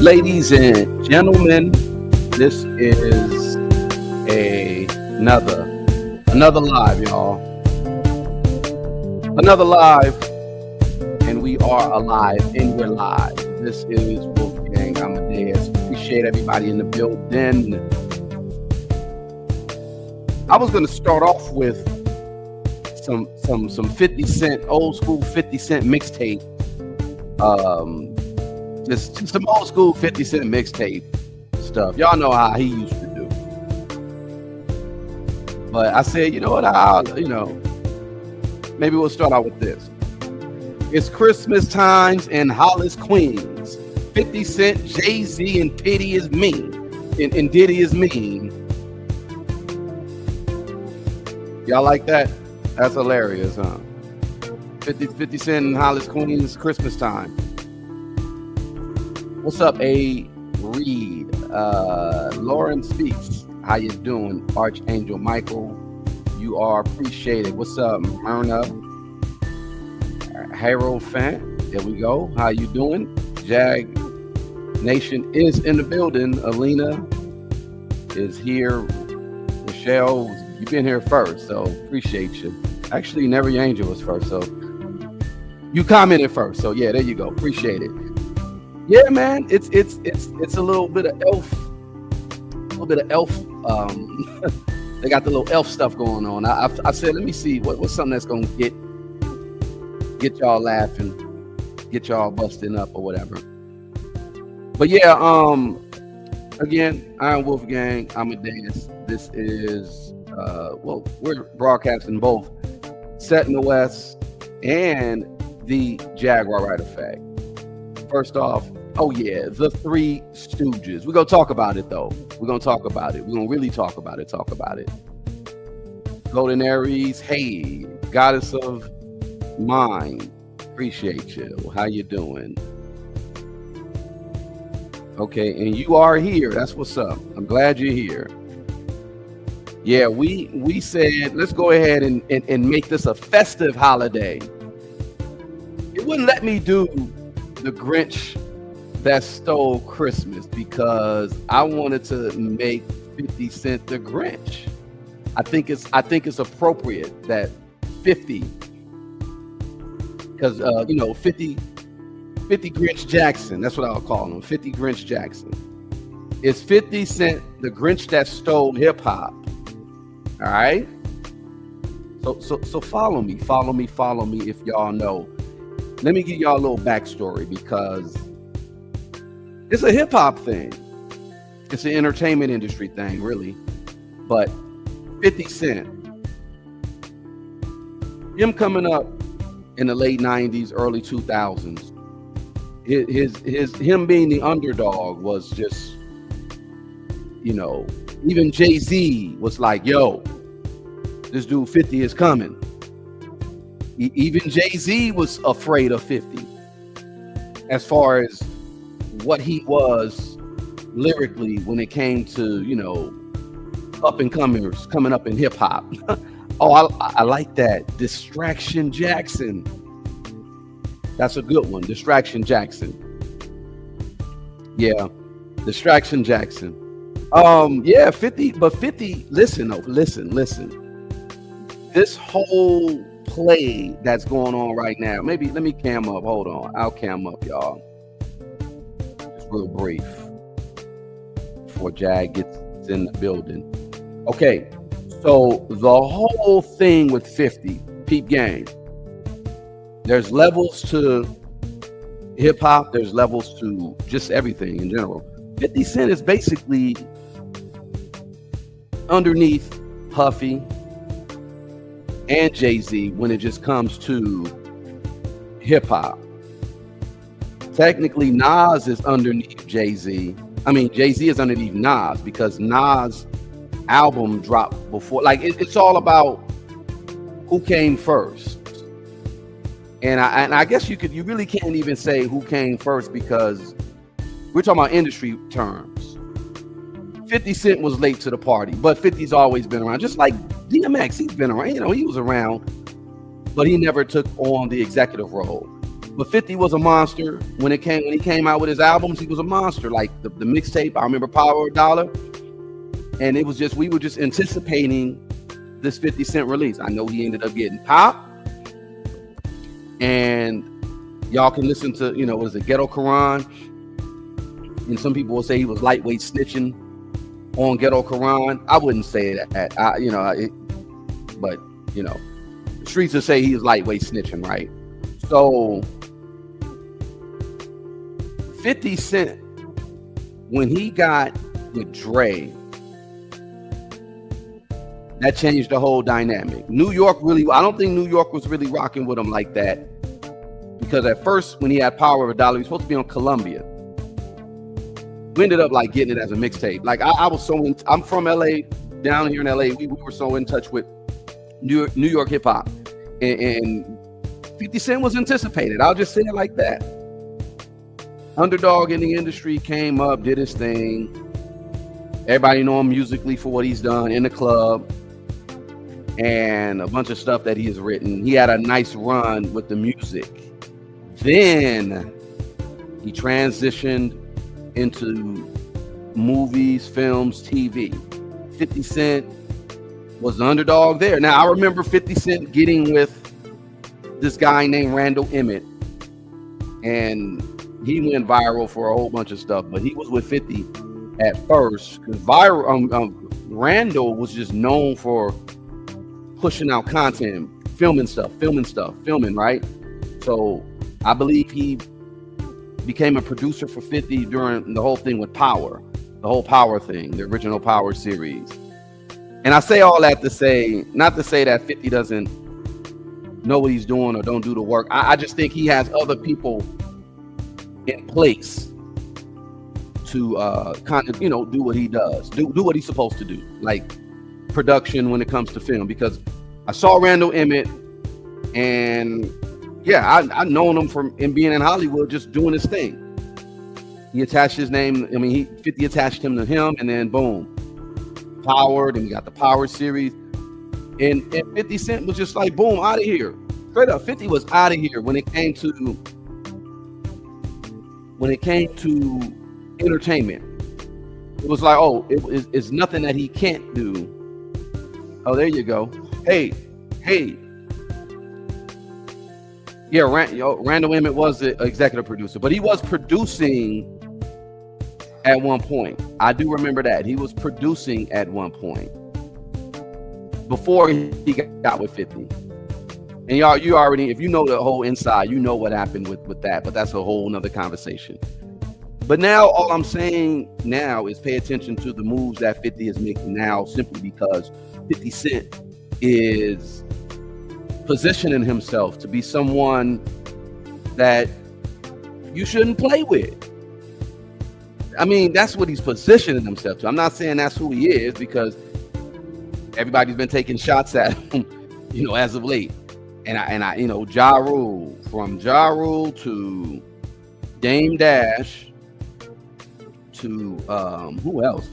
Ladies and gentlemen, this is another live, y'all. Another live, and we are alive, and we're live. This is Wolfgang Amadeus. Appreciate everybody in the building. I was going to start off with some 50 Cent, old school 50 Cent mixtape. Just some old school 50 Cent mixtape stuff. Y'all know how he used to do. But I said, you know what, maybe we'll start out with this. It's Christmas times in Hollis, Queens. 50 Cent, Jay-Z, and Diddy is mean. And Diddy is mean. Y'all like that? That's hilarious, huh? 50 Cent in Hollis, Queens, Christmas time. What's up, A. Reed? Lauren Speaks. How you doing? Archangel Michael, you are appreciated. What's up, Myrna? Harold Fant, there we go. How you doing? Jag Nation is in the building. Alina is here. Michelle, you've been here first, so appreciate you. Actually, Never Your Angel was first, so you commented first. So yeah, there you go. Appreciate it. Yeah, man, it's a little bit of elf. They got the little elf stuff going on. I said, let me see what's something that's gonna get y'all laughing, get y'all busting up or whatever. But yeah, again, I'm Wolfgang Amadeus. This is we're broadcasting both Set in the West and the Jaguar Right Effect. First off, oh yeah, the Three Stooges. We're gonna talk about it though. We're gonna talk about it. We're gonna really talk about it. Golden Aries, hey, Goddess of Mind, appreciate you. How you doing? Okay, and you are here. That's what's up. I'm glad you're here. Yeah, we said let's go ahead and make this a festive holiday. It wouldn't let me do the Grinch that stole Christmas because I wanted to make 50 Cent the Grinch. I think it's appropriate that 50, because 50 Grinch Jackson. That's what I'll call him. 50 Grinch Jackson. It's 50 Cent the Grinch that stole hip hop. All right. So follow me if y'all know. Let me give y'all a little backstory because it's a hip hop thing. It's an entertainment industry thing, really. But 50 Cent, him coming up in the late 90s, early 2000s, him being the underdog was just, even Jay-Z was like, yo, this dude 50 is coming. Even Jay-Z was afraid of 50 as far as what he was lyrically when it came to, up and comers coming up in hip hop. Oh, I like that. Distraction Jackson. That's a good one. Distraction Jackson. Yeah. Distraction Jackson. Yeah, 50, but 50, listen. This whole play that's going on right now. Maybe let me cam up. Hold on. I'll cam up, y'all. Just real brief before Jag gets in the building. Okay, so the whole thing with 50, peep gang. There's levels to hip hop. There's levels to just everything in general. 50 Cent is basically underneath Puffy and Jay-Z when it just comes to hip hop. Technically, Nas is underneath Jay-Z. I mean, Jay-Z is underneath Nas because Nas' album dropped before. Like it's all about who came first. And I guess you really can't even say who came first because we're talking about industry terms. 50 Cent was late to the party, but 50's always been around. Just like DMX, he's been around. He was around, but he never took on the executive role. But 50 was a monster when he came out with his albums. He was a monster. Like the mixtape, I remember Power of Dollar, and it was just we were just anticipating this 50 Cent release. I know he ended up getting popped, and y'all can listen to what is it, Ghetto Quran, and some people will say he was lightweight snitching on Ghetto Quran. I wouldn't say that, but the streets will say he was lightweight snitching, right? So 50 Cent, when he got with Dre, that changed the whole dynamic. New York I don't think New York was really rocking with him like that, because at first when he had Power of a Dollar, he was supposed to be on Columbia. We ended up like getting it as a mixtape. Like I'm from LA, down here in LA, we were so in touch with New York hip hop, and 50 Cent was anticipated. I'll just say it like that. Underdog in the industry, came up, did his thing. Everybody know him musically for what he's done in the club and a bunch of stuff that he has written. He had a nice run with the music. Then he transitioned into movies, films, TV. 50 Cent was the underdog there. Now, I remember 50 Cent getting with this guy named Randall Emmett, and he went viral for a whole bunch of stuff, but he was with 50 at first, because Randall was just known for pushing out content, filming, right? So I believe he became a producer for 50 during the whole thing with Power, the whole Power thing, the original Power series. And I say all that to say, not to say that 50 doesn't know what he's doing or don't do the work. I just think he has other people in place to kind of do what he does, do what he's supposed to do, like production when it comes to film. Because I saw Randall Emmett, and I known him from being in Hollywood, just doing his thing. He attached his name. 50 attached him to him, and then boom, Power. Then we got the Power series, and 50 Cent was just like boom, out of here. Straight up, 50 was out of here when it came to entertainment. It was like, it's nothing that he can't do. Oh, there you go. Hey. Yeah, Randall Emmett was the executive producer, but he was producing at one point. I do remember that. He was producing at one point before he got with 50. And you already, if you know the whole inside, you know what happened with that, but that's a whole nother conversation. But now all I'm saying now is pay attention to the moves that 50 is making now, simply because 50 Cent is positioning himself to be someone that you shouldn't play with. I mean, that's what he's positioning himself to. I'm not saying that's who he is, because everybody's been taking shots at him, as of late. And I Ja Rule, from Ja Rule to Dame Dash to who else?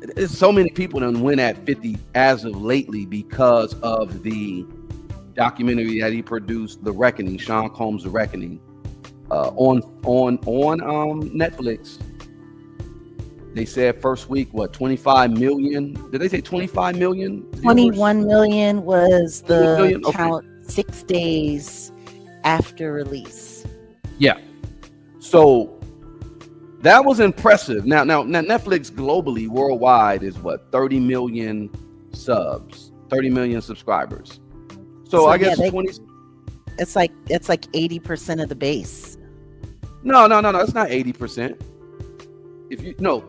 There's so many people that went at 50 as of lately because of the documentary that he produced, The Reckoning, Sean Combs' The Reckoning, on Netflix. They said first week, 25 million? Did they say 25 million? 21 million was the count 6 days after release. Yeah. So that was impressive. Now Netflix globally, worldwide, is 30 million subs, 30 million subscribers. So I guess 20. It's like 80% of the base. No, it's not 80%.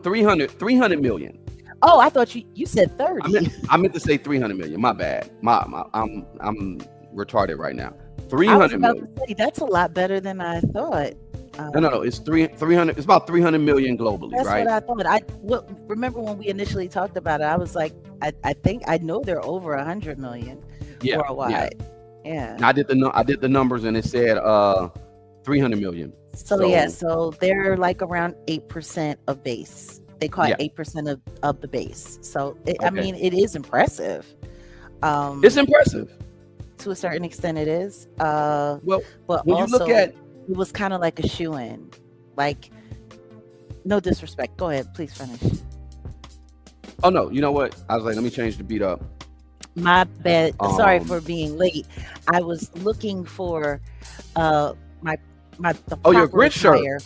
300 million. Oh, I thought you said 30. I meant to say 300 million. My bad. I'm retarded right now. 300 million. To say, that's a lot better than I thought. No. It's 300. It's about 300 million globally, that's right? That's what I thought. Remember when we initially talked about it? I was like, I think I know they're over 100 million worldwide. Yeah. I did the numbers, and it said 300 million. So they're like around 8% of base. They call it 8% of the base. So I mean, it is impressive. It's impressive. to a certain extent it is. Well, But when you look also at, it was kind of like a shoe-in. Like, no disrespect. Go ahead, please finish. oh no, you know what? I was like, let me change the beat up. My bad. Sorry Um, for being late. I was looking for uh my the oh, your proper Grinch shirt. attire.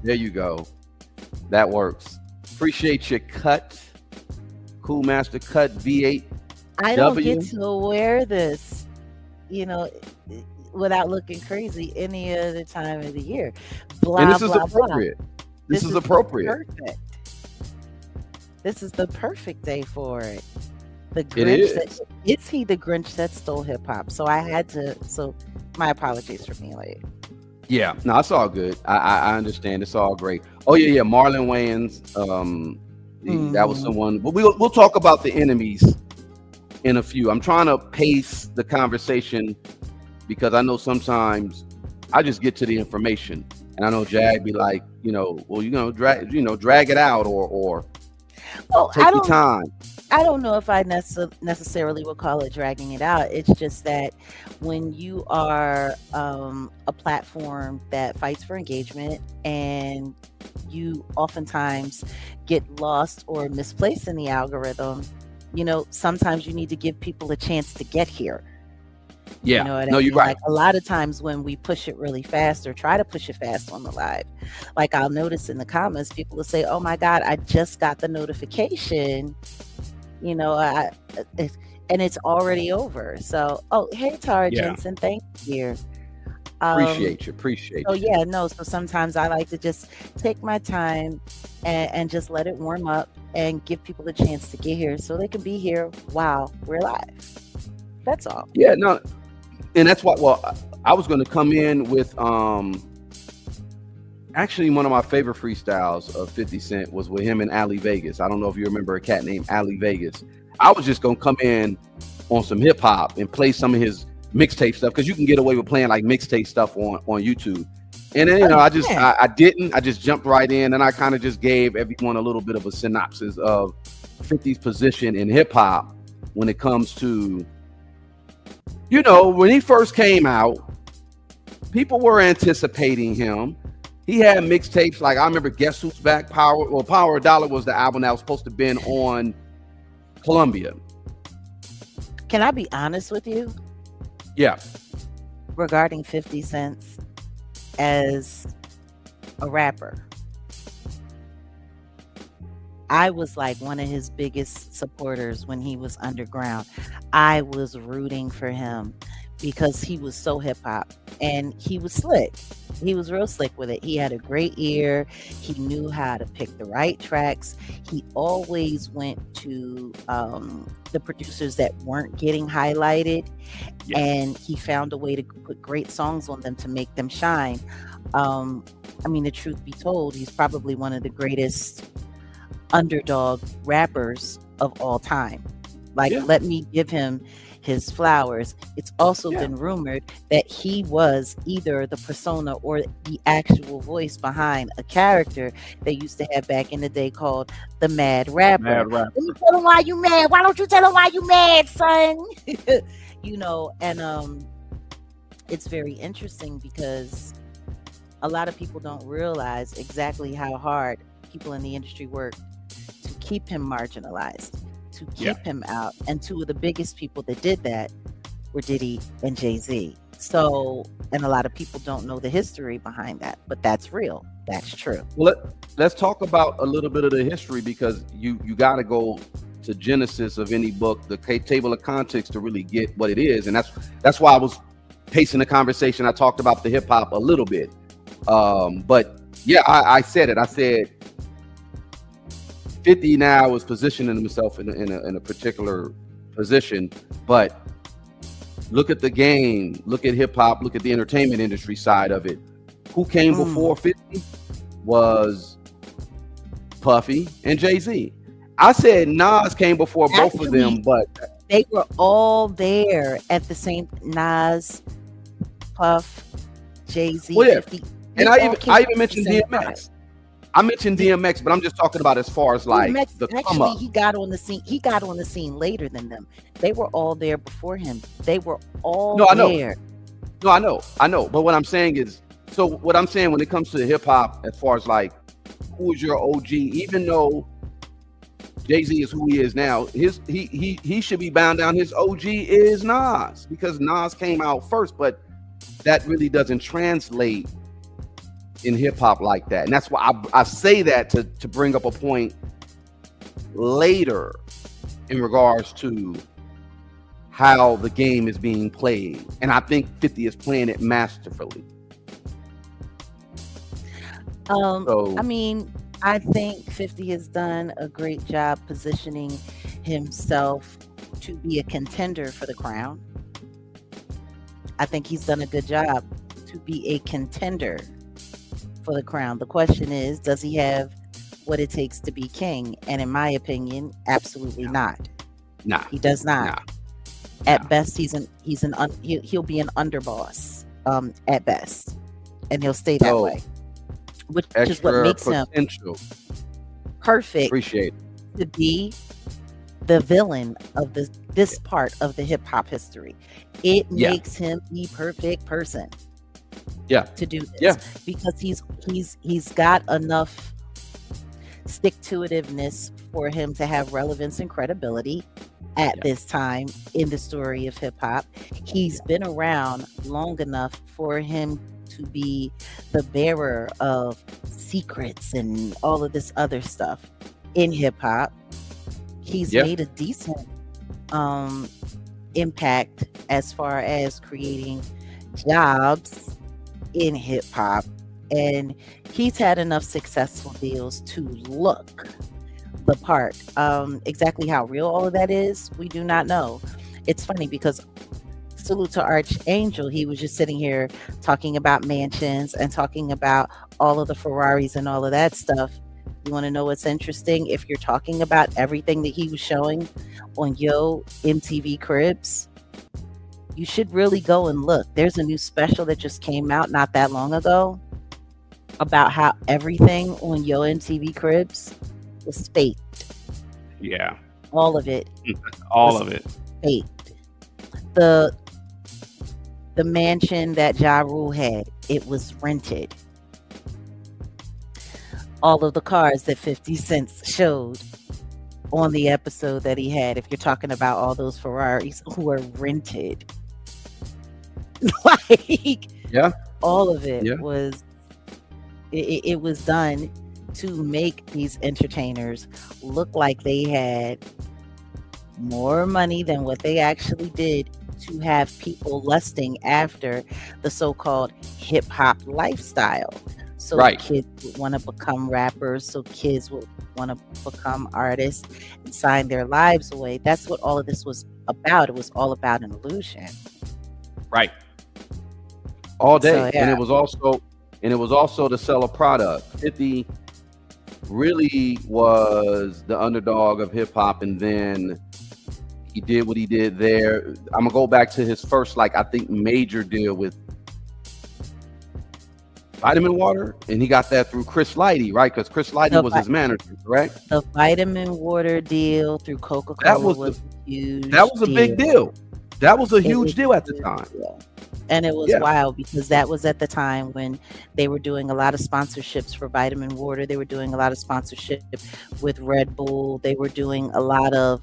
There you go. That works. Appreciate your cut. Cool Master Cut V8W. I don't get to wear this, you know, without looking crazy any other time of the year. Blah, And this is blah, blah. appropriate. This is appropriate. Perfect. This is the perfect day for it. The It Grinch is. is he the Grinch that stole hip hop? So I had to. So my apologies for being late. Yeah, no, it's all good. I understand. It's all great. Oh yeah, Marlon Wayans. That was someone. But we'll talk about the enemies in a few. I'm trying to pace the conversation because I know sometimes I just get to the information, and I know Jag be like, drag it out or take your time. I don't know if I necessarily would call it dragging it out. It's just that when you are a platform that fights for engagement and you oftentimes get lost or misplaced in the algorithm, sometimes you need to give people a chance to get here. Yeah, you know what I no, mean? you're right. Like a lot of times when we push it really fast or try to push it fast on the live, like I'll notice in the comments, people will say, "Oh my God, I just got the notification," and it's already over. So, hey, Tara Jensen, thank you. Appreciate you. So sometimes I like to just take my time and just let it warm up and give people a chance to get here so they can be here while we're live. That's all. Yeah, no, and that's why. Well, I was going to come in with actually one of my favorite freestyles of 50 Cent was with him and Ali Vegas. I don't know if you remember a cat named Ali Vegas. I was just going to come in on some hip hop and play some of his mixtape stuff because you can get away with playing like mixtape stuff on YouTube. And then I just jumped right in and I kind of just gave everyone a little bit of a synopsis of 50's position in hip hop when it comes to. When he first came out, people were anticipating him. He had mixtapes like I remember Guess Who's Back, Power or Dollar was the album that was supposed to have been on Columbia. Can I be honest with you? Yeah. Regarding 50 Cent as a rapper, I was like one of his biggest supporters when he was underground. I was rooting for him because he was so hip hop and he was slick. He was real slick with it. He had a great ear. He knew how to pick the right tracks. He always went to the producers that weren't getting highlighted, and he found a way to put great songs on them to make them shine. The truth be told, he's probably one of the greatest underdog rappers of all time. Let me give him his flowers. It's also been rumored that he was either the persona or the actual voice behind a character they used to have back in the day called the Mad Rapper. Let me tell him why you mad. Why don't you tell him why you mad, son? And it's very interesting because a lot of people don't realize exactly how hard people in the industry work to keep him marginalized, to keep him out. And two of the biggest people that did that were Diddy and Jay-Z. So, and a lot of people don't know the history behind that, but that's real. That's true. Well, let's talk about a little bit of the history because you got to go to Genesis of any book, the table of contents to really get what it is. And that's why I was pacing the conversation. I talked about the hip hop a little bit. But yeah, I said it. I said 50 now is positioning himself in a particular position, but look at the game, look at hip hop, look at the entertainment industry side of it. Who came before 50 was Puffy and Jay-Z. I said Nas came before both of them, but they were all there at the same. Nas, Puff, Jay-Z, 50. And I even mentioned DMX. I mentioned DMX, but I'm just talking about as far as like DMX, the come actually, up. he got on the scene. He got on the scene later than them. They were all there before him. They were all No, I know. there. No, I know. But what I'm saying is, so what I'm saying when it comes to hip hop, as far as like who is your OG, even though Jay-Z is who he is now, he should be bound down. His OG is Nas, because Nas came out first, but that really doesn't translate in hip hop like that. And that's why I say that to bring up a point later in regards to how the game is being played. And I think 50 is playing it masterfully. I mean, I think 50 has done a great job positioning himself to be a contender for the crown. I think he's done a good job to be a contender for the crown. The question is, does he have what it takes to be king? And in my opinion, absolutely not. Nah, he does not. Nah. At best, he'll be an underboss. At best, and he'll stay that way, which is what makes him perfect. Appreciate it. To be the villain of this part of the hip hop history. It makes him the perfect person. To do this, because he's got enough stick-to-itiveness for him to have relevance and credibility at this time in the story of hip hop. He's been around long enough for him to be the bearer of secrets and all of this other stuff in hip hop. He's made a decent impact as far as creating jobs in hip hop, and he's had enough successful deals to look the part. Exactly how real all of that is, we do not know. It's funny because salute to Archangel, he was just sitting here talking about mansions and talking about all of the Ferraris and all of that stuff. You want to know what's interesting? If you're talking about everything that he was showing on MTV Cribs, you should really go and look. There's a new special that just came out not that long ago about how everything on MTV Cribs was faked. Yeah. All of it. All of it. Faked. The mansion that Ja Rule had, it was rented. All of the cars that 50 Cent showed on the episode that he had, if you're talking about all those Ferraris who were rented. Like, all of it was it was done to make these entertainers look like they had more money than what they actually did, to have people lusting after the so-called hip-hop lifestyle. So kids would want to become rappers, so kids would want to become artists and sign their lives away. That's what all of this was about. It was all about an illusion. Right. All day. So, and it was also to sell a product. 50 really was the underdog of hip hop, and then he did what he did there. I'm gonna go back to his first, I think, major deal with Vitamin Water, and he got that through Chris Lighty, right? Because Chris Lighty was his manager, correct? The Vitamin Water deal through Coca-Cola was huge. That was a big deal. That was a huge deal at the time. And it was wild because that was at the time when they were doing a lot of sponsorships for Vitamin Water. They were doing a lot of sponsorship with Red Bull. They were doing a lot of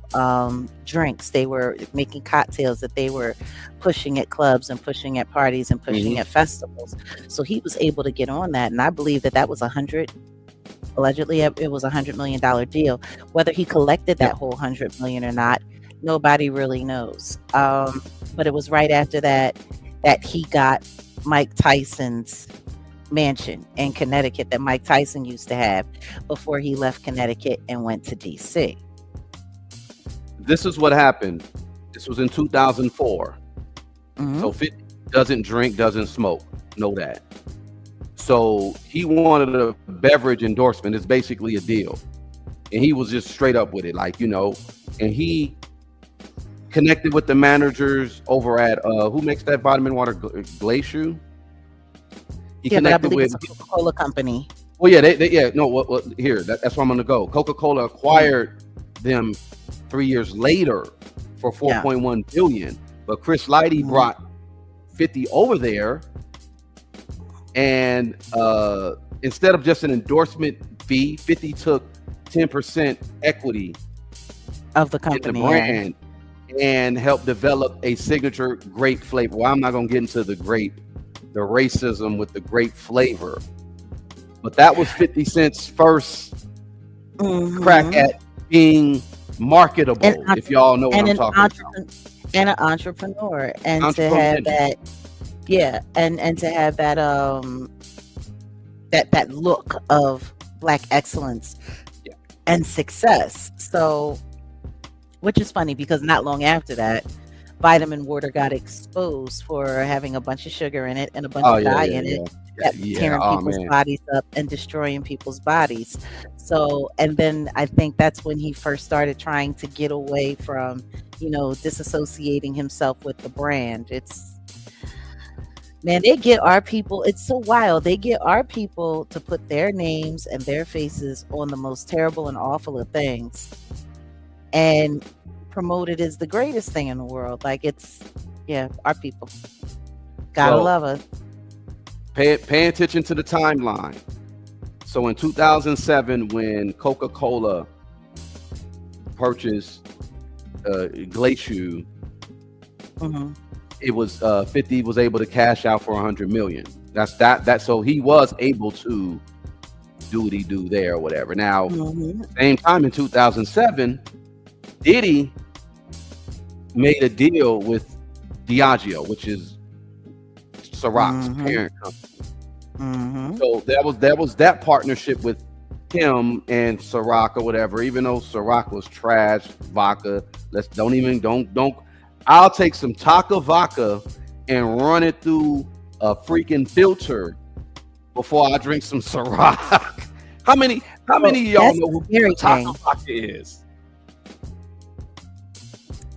drinks. They were making cocktails that they were pushing at clubs and pushing at parties and pushing at festivals. So he was able to get on that. And I believe that was allegedly it was $100 million deal. Whether he collected that whole $100 million or not, nobody really knows. But it was right after that he got Mike Tyson's mansion in Connecticut that Mike Tyson used to have before he left Connecticut and went to DC. This is what happened. This was in 2004. So 50 doesn't drink, doesn't smoke. Know that. So he wanted a beverage endorsement. It's basically a deal. And he was just straight up with it, and he connected with the managers over at who makes that Vitamin Water, Glacier. He connected with the Coca-Cola company. Well, yeah, no. What here? That's where I'm gonna go. Coca-Cola acquired them 3 years later for 4.1 billion, but Chris Lighty brought 50 over there, and instead of just an endorsement fee, 50 took 10% equity of the company, in the brand, and helped develop a signature grape flavor. Well, I'm not gonna get into the racism with the grape flavor, but that was 50 Cent's first crack at being marketable. If y'all know what I'm talking about. And an entrepreneur, and to have that, and to have that that look of Black excellence and success. So, which is funny because not long after that, vitamin water got exposed for having a bunch of sugar in it and a bunch of dye in it, tearing people's bodies up and destroying people's bodies. So, and then I think that's when he first started trying to get away from, disassociating himself with the brand. Man, they get our people. It's so wild. They get our people to put their names and their faces on the most terrible and awful of things and promote it as the greatest thing in the world. Like our people. Gotta love us. Pay attention to the timeline. So in 2007, when Coca-Cola purchased Glacier, it was 50 was able to cash out for 100 million. That's that. So he was able to do what he do there or whatever. Now, same time in 2007, Diddy made a deal with Diageo, which is Ciroc's parent company. So that was that partnership with him and Ciroc or whatever. Even though Ciroc was trash vodka, don't. I'll take some Taka vodka and run it through a freaking filter before I drink some Ciroc. How many of y'all know who Taka vodka is?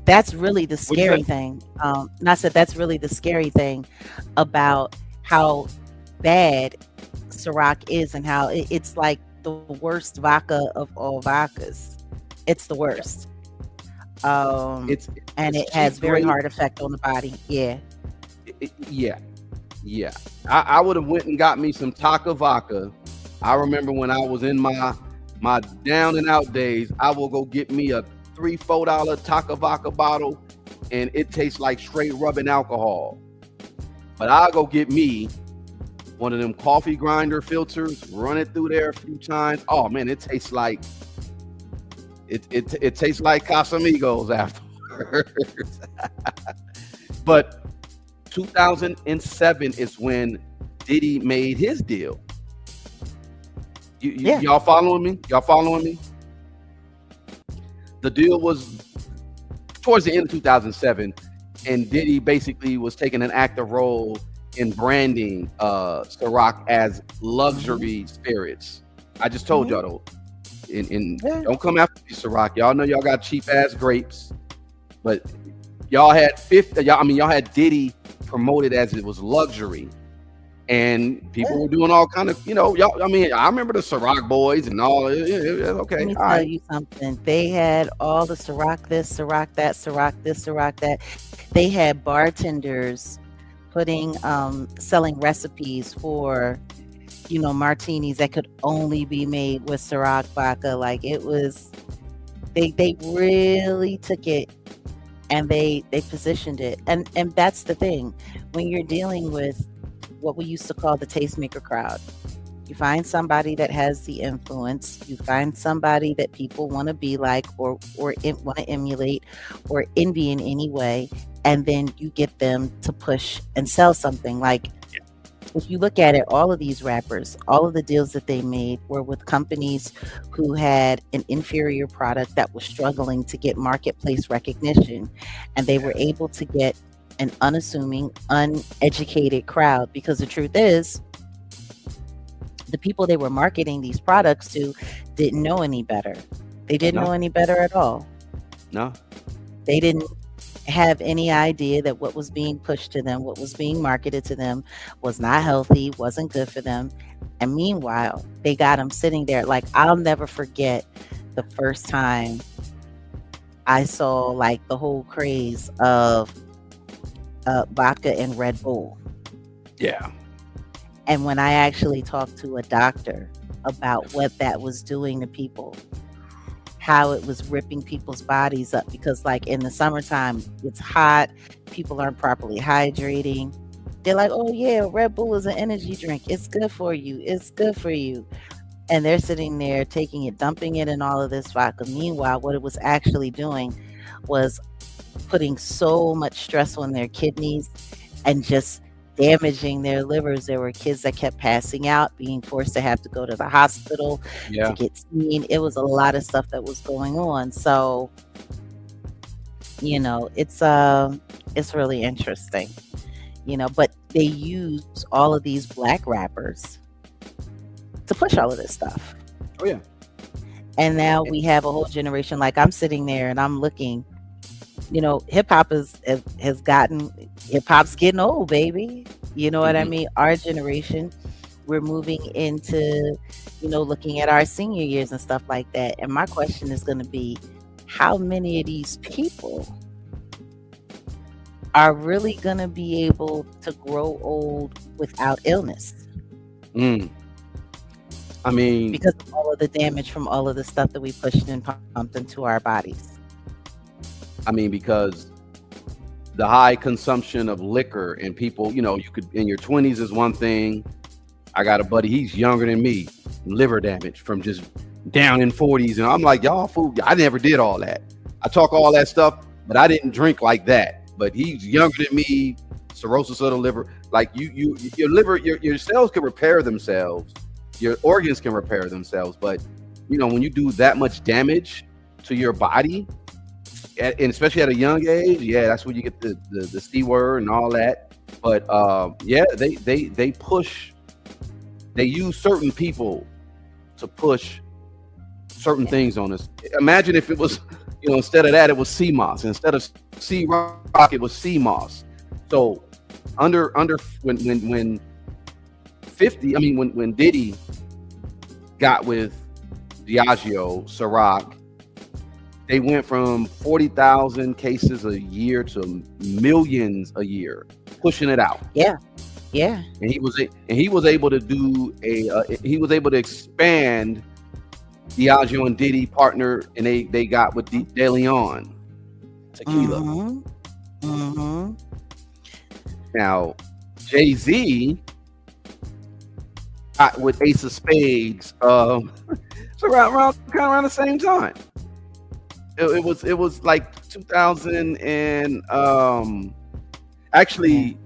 That's really the scary thing. And I said that's really the scary thing about how bad Ciroc is and how it's like the worst vodka of all vodkas. It's the worst. It has very hard effect on the body. I would have went and got me some Taka vodka. I remember when I was in my down and out days, I will go get me a $3-4 Taka vodka bottle, and it tastes like straight rubbing alcohol. But I'll go get me one of them coffee grinder filters, run it through there a few times. Oh man, it tastes like it tastes like Casamigos afterwards. But 2007 is when Diddy made his deal. Y'all following me? The deal was towards the end of 2007, and Diddy basically was taking an active role in branding Ciroc as luxury spirits. I just told y'all though. Don't come after me, Ciroc. Y'all know y'all got cheap ass grapes, but y'all had y'all had Diddy promoted as it was luxury, and people were doing all kind of y'all. I mean, I remember the Ciroc boys and all. Okay, let me tell you something. They had all the Ciroc this, Ciroc that, Ciroc this, Ciroc that. They had bartenders selling recipes for martinis that could only be made with Ciroc vodka. Like it was, they really took it and they positioned it, and that's the thing when you're dealing with what we used to call the tastemaker crowd. You find somebody that has the influence, you find somebody that people want to be like or want to emulate or envy in any way, and then you get them to push and sell something. Like if you look at it, all of these rappers, all of the deals that they made were with companies who had an inferior product that was struggling to get marketplace recognition, and they were able to get an unassuming, uneducated crowd, because the truth is the people they were marketing these products to didn't know any better. They didn't know any better at all. No, they didn't. have any idea that what was being pushed to them, what was being marketed to them, was not healthy, wasn't good for them. And meanwhile, they got them sitting there. Like, I'll never forget the first time I saw like the whole craze of vodka and Red Bull. Yeah. And when I actually talked to a doctor about what that was doing to people, how it was ripping people's bodies up, because like in the summertime it's hot, people aren't properly hydrating. They're like, oh yeah, Red Bull is an energy drink, it's good for you, it's good for you. And they're sitting there taking it, dumping it in all of this vodka. Meanwhile, what it was actually doing was putting so much stress on their kidneys and just damaging their livers. There were kids that kept passing out, being forced to have to go to the hospital to Yeah. get seen. It was a lot of stuff that was going on. So, it's really interesting, but they use all of these black rappers to push all of this stuff. Oh yeah. And now we have a whole generation. Like, I'm sitting there and I'm looking, hip hop has gotten, hip hop's getting old, baby. You know what I Mhm. mean? Our generation, we're moving into, looking at our senior years and stuff like that. And my question is going to be, how many of these people are really going to be able to grow old without illness? Mm. I mean, Because of all of the damage from all of the stuff that we pushed and pumped into our bodies. because the high consumption of liquor and people, you could in your 20s is one thing. I got a buddy, he's younger than me, liver damage from just down in 40s. And I'm like, y'all fool, I never did all that. I talk all that stuff, but I didn't drink like that. But he's younger than me, cirrhosis of the liver. Like your liver, your cells can repair themselves. Your organs can repair themselves. But, when you do that much damage to your body, and especially at a young age, yeah, that's when you get the C word and all that. But yeah, they push, they use certain people to push certain things on us. Imagine if it was, instead of that, it was CMOS. Instead of C Rock, it was CMOS. So under when 50, when Diddy got with Diageo, Ciroc, they went from 40,000 cases a year to millions a year, pushing it out. Yeah. And he was able to do he was able to expand Diageo and Diddy partner, and they got with De Leon tequila. Mm-hmm. Now Jay-Z got with Ace of Spades. It's around the same time. It was like 2000 and actually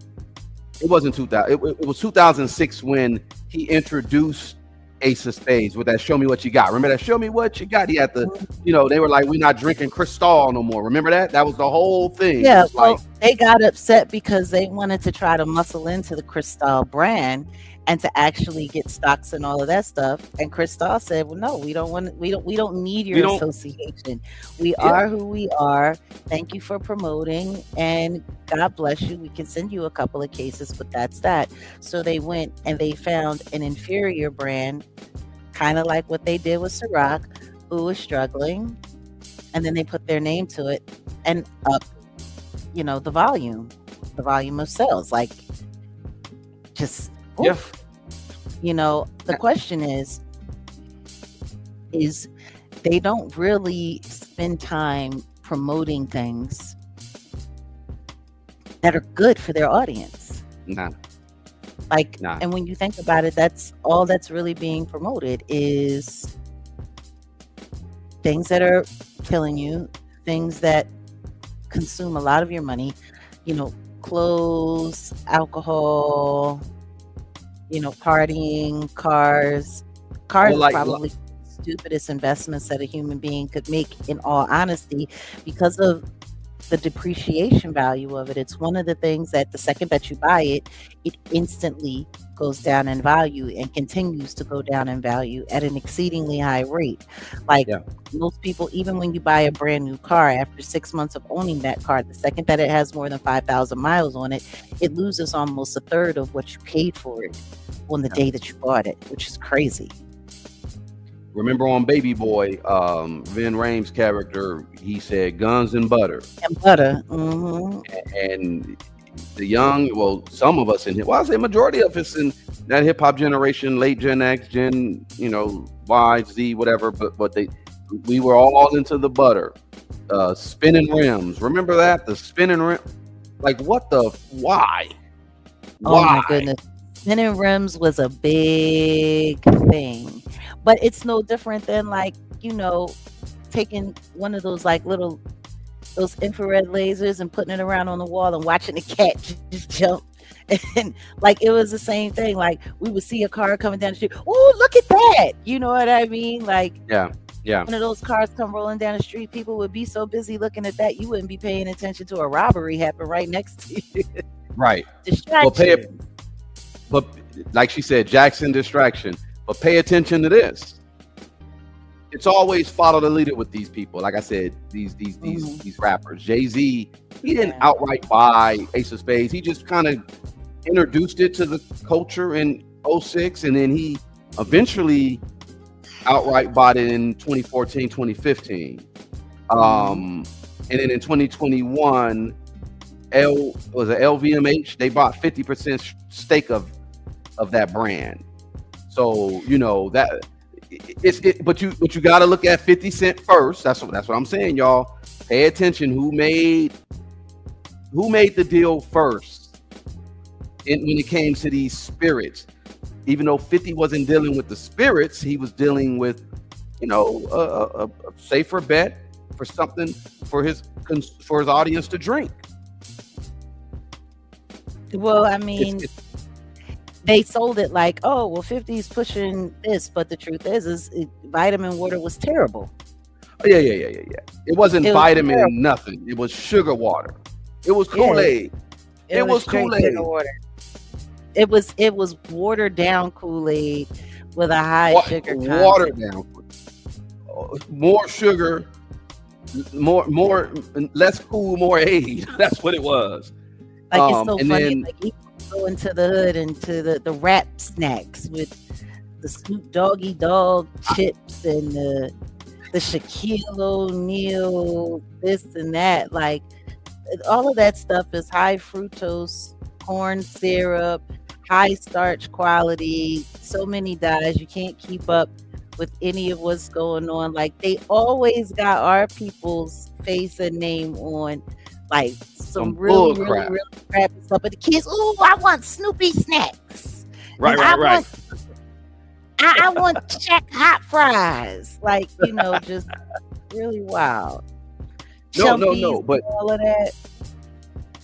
it wasn't 2000. It was 2006 when he introduced Ace of Spades with that "Show Me What You Got." Remember that "Show Me What You Got"? He had the, they were like, "We're not drinking Cristal no more." Remember that? That was the whole thing. Yeah, It was like, they got upset because they wanted to try to muscle into the Cristal brand and to actually get stocks and all of that stuff. And Cristal said, "Well, no, we don't need your association. We are who we are. Thank you for promoting, and God bless you. We can send you a couple of cases, but that's that." So they went and they found an inferior brand, kind of like what they did with Ciroc, who was struggling, and then they put their name to it and up, the volume of sales, like just oof. The question is they don't really spend time promoting things that are good for their audience. nah. And when you think about it, that's all that's really being promoted is things that are killing you, things that consume a lot of your money, clothes, alcohol, partying, cars. Cars is probably the stupidest investments that a human being could make, in all honesty, because of the depreciation value of it. It's one of the things that the second that you buy it, it instantly goes down in value and continues to go down in value at an exceedingly high rate. Like Yeah. most people, even when you buy a brand new car, after 6 months of owning that car, the second that it has more than 5,000 miles on it, it loses almost a third of what you paid for it on the day that you bought it, which is crazy. Remember on Baby Boy, Vin Rames' character, he said guns and butter. And butter. Hmm. And the young, well, some of us in here, well, I say majority of us in that hip hop generation, late Gen X, Gen, Y, Z, whatever, but we were all into the butter. Spinning rims. Remember that? The spinning rim. Like, what the, why? Oh my goodness. Spinning rims was a big thing. But it's no different than like, taking one of those like those infrared lasers and putting it around on the wall and watching the cat just jump. And like it was the same thing. Like we would see a car coming down the street. Oh, look at that. You know what I mean? Like Yeah. one of those cars come rolling down the street, people would be so busy looking at that, you wouldn't be paying attention to a robbery happen right next to you. Right. Distraction. But like she said, Jackson distraction. But pay attention to this. It's always follow the leader with these people. Like I said, these rappers. Jay-Z, he didn't outright buy Ace of Spades. He just kind of introduced it to the culture in 2006, and then he eventually outright bought it in 2014, 2015. And then in 2021, LVMH, they bought 50% stake of that brand. So that but you got to look at 50 Cent first. That's what I'm saying, y'all. Pay attention. Who made the deal first? When it came to these spirits, even though 50 wasn't dealing with the spirits, he was dealing with a safer bet for something for his audience to drink. Well, I mean, they sold it like, oh, well, 50's pushing this, but the truth is vitamin water was terrible. Oh, yeah. It wasn't vitamin nothing. It was sugar water. It was Kool-Aid. It was Kool-Aid. It was watered down Kool-Aid with a high sugar content. Watered down. More sugar, less cool, more aid. That's what it was. Like it's so funny. Like even go into the hood into the rap snacks with the Snoop Doggy Dog chips and the Shaquille O'Neal this and that. Like all of that stuff is high fructose corn syrup, high starch quality, so many dyes. You can't keep up with any of what's going on. Like they always got our people's face and name on like some really crappy stuff. But the kids, oh, I want Snoopy snacks. Right. I want Shaq hot fries. Like, just really wild. No, but all of that.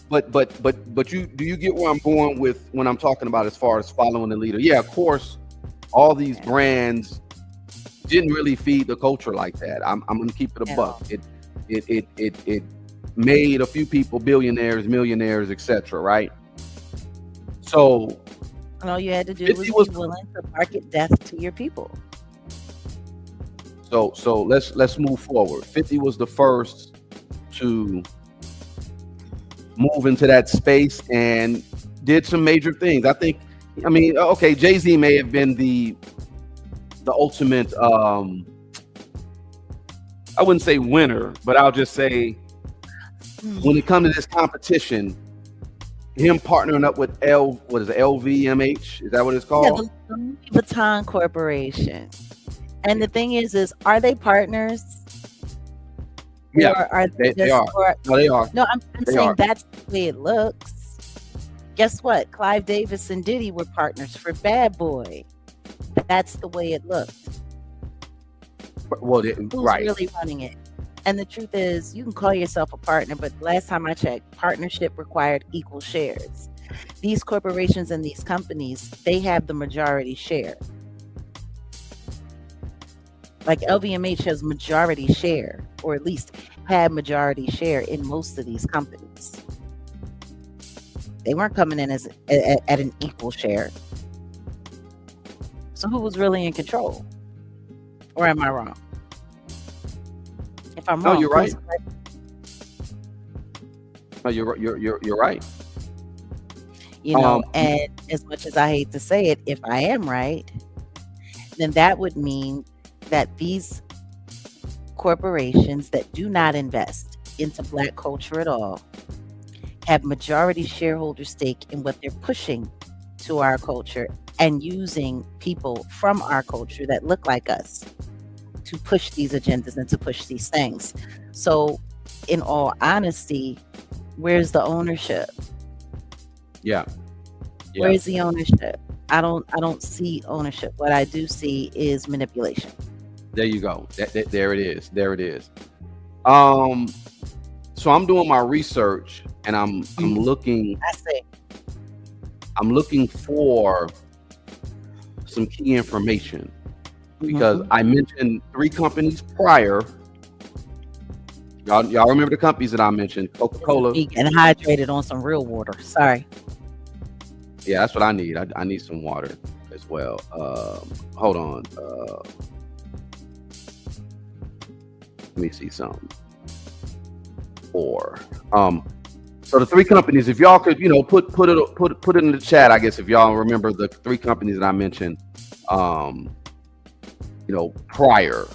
But do you get where I'm going with when I'm talking about as far as following the leader? Yeah, of course, all these brands didn't really feed the culture like that. I'm gonna keep it a buck. It made a few people billionaires, millionaires, etc. Right? So all you had to do was be willing to market death to your people. So let's move forward. 50 was the first to move into that space and did some major things. Okay, Jay-Z may have been the ultimate I wouldn't say winner, but I'll just say when it comes to this competition, him partnering up with LVMH, is that what it's called? Yeah, the Louis Vuitton Corporation. And the thing is are they partners? Yeah, or are they are. No, they are. No, I'm saying that's the way it looks. Guess what? Clive Davis and Diddy were partners for Bad Boy. That's the way it looked. Well, who's really running it? And the truth is, you can call yourself a partner, but last time I checked, partnership required equal shares. These corporations and these companies, they have the majority share. Like LVMH has majority share, or at least had majority share in most of these companies. They weren't coming in as at an equal share. So who was really in control? Or am I wrong? If I'm No, wrong, you're right. please correct me. No, you're right. You know, Um, and as much as I hate to say it, if I am right, then that would mean that these corporations that do not invest into Black culture at all have majority shareholder stake in what they're pushing to our culture and using people from our culture that look like us to push these agendas and to push these things. So, in all honesty, where's the ownership? yeah, Where yeah. is the ownership? I don't see ownership. What I do see is manipulation. There you go. There it is. There it is. So I'm doing my research and I'm looking I say, for some key information because I mentioned 3 companies prior. Y'all remember the companies that I mentioned? Coca-Cola. and hydrated on some real water. Sorry. Yeah, that's what I need. I need some water as well. Hold on. Let me see something. 4. So the 3 companies, if y'all could, put it in the chat, I guess, if y'all remember the 3 companies that I mentioned, prior.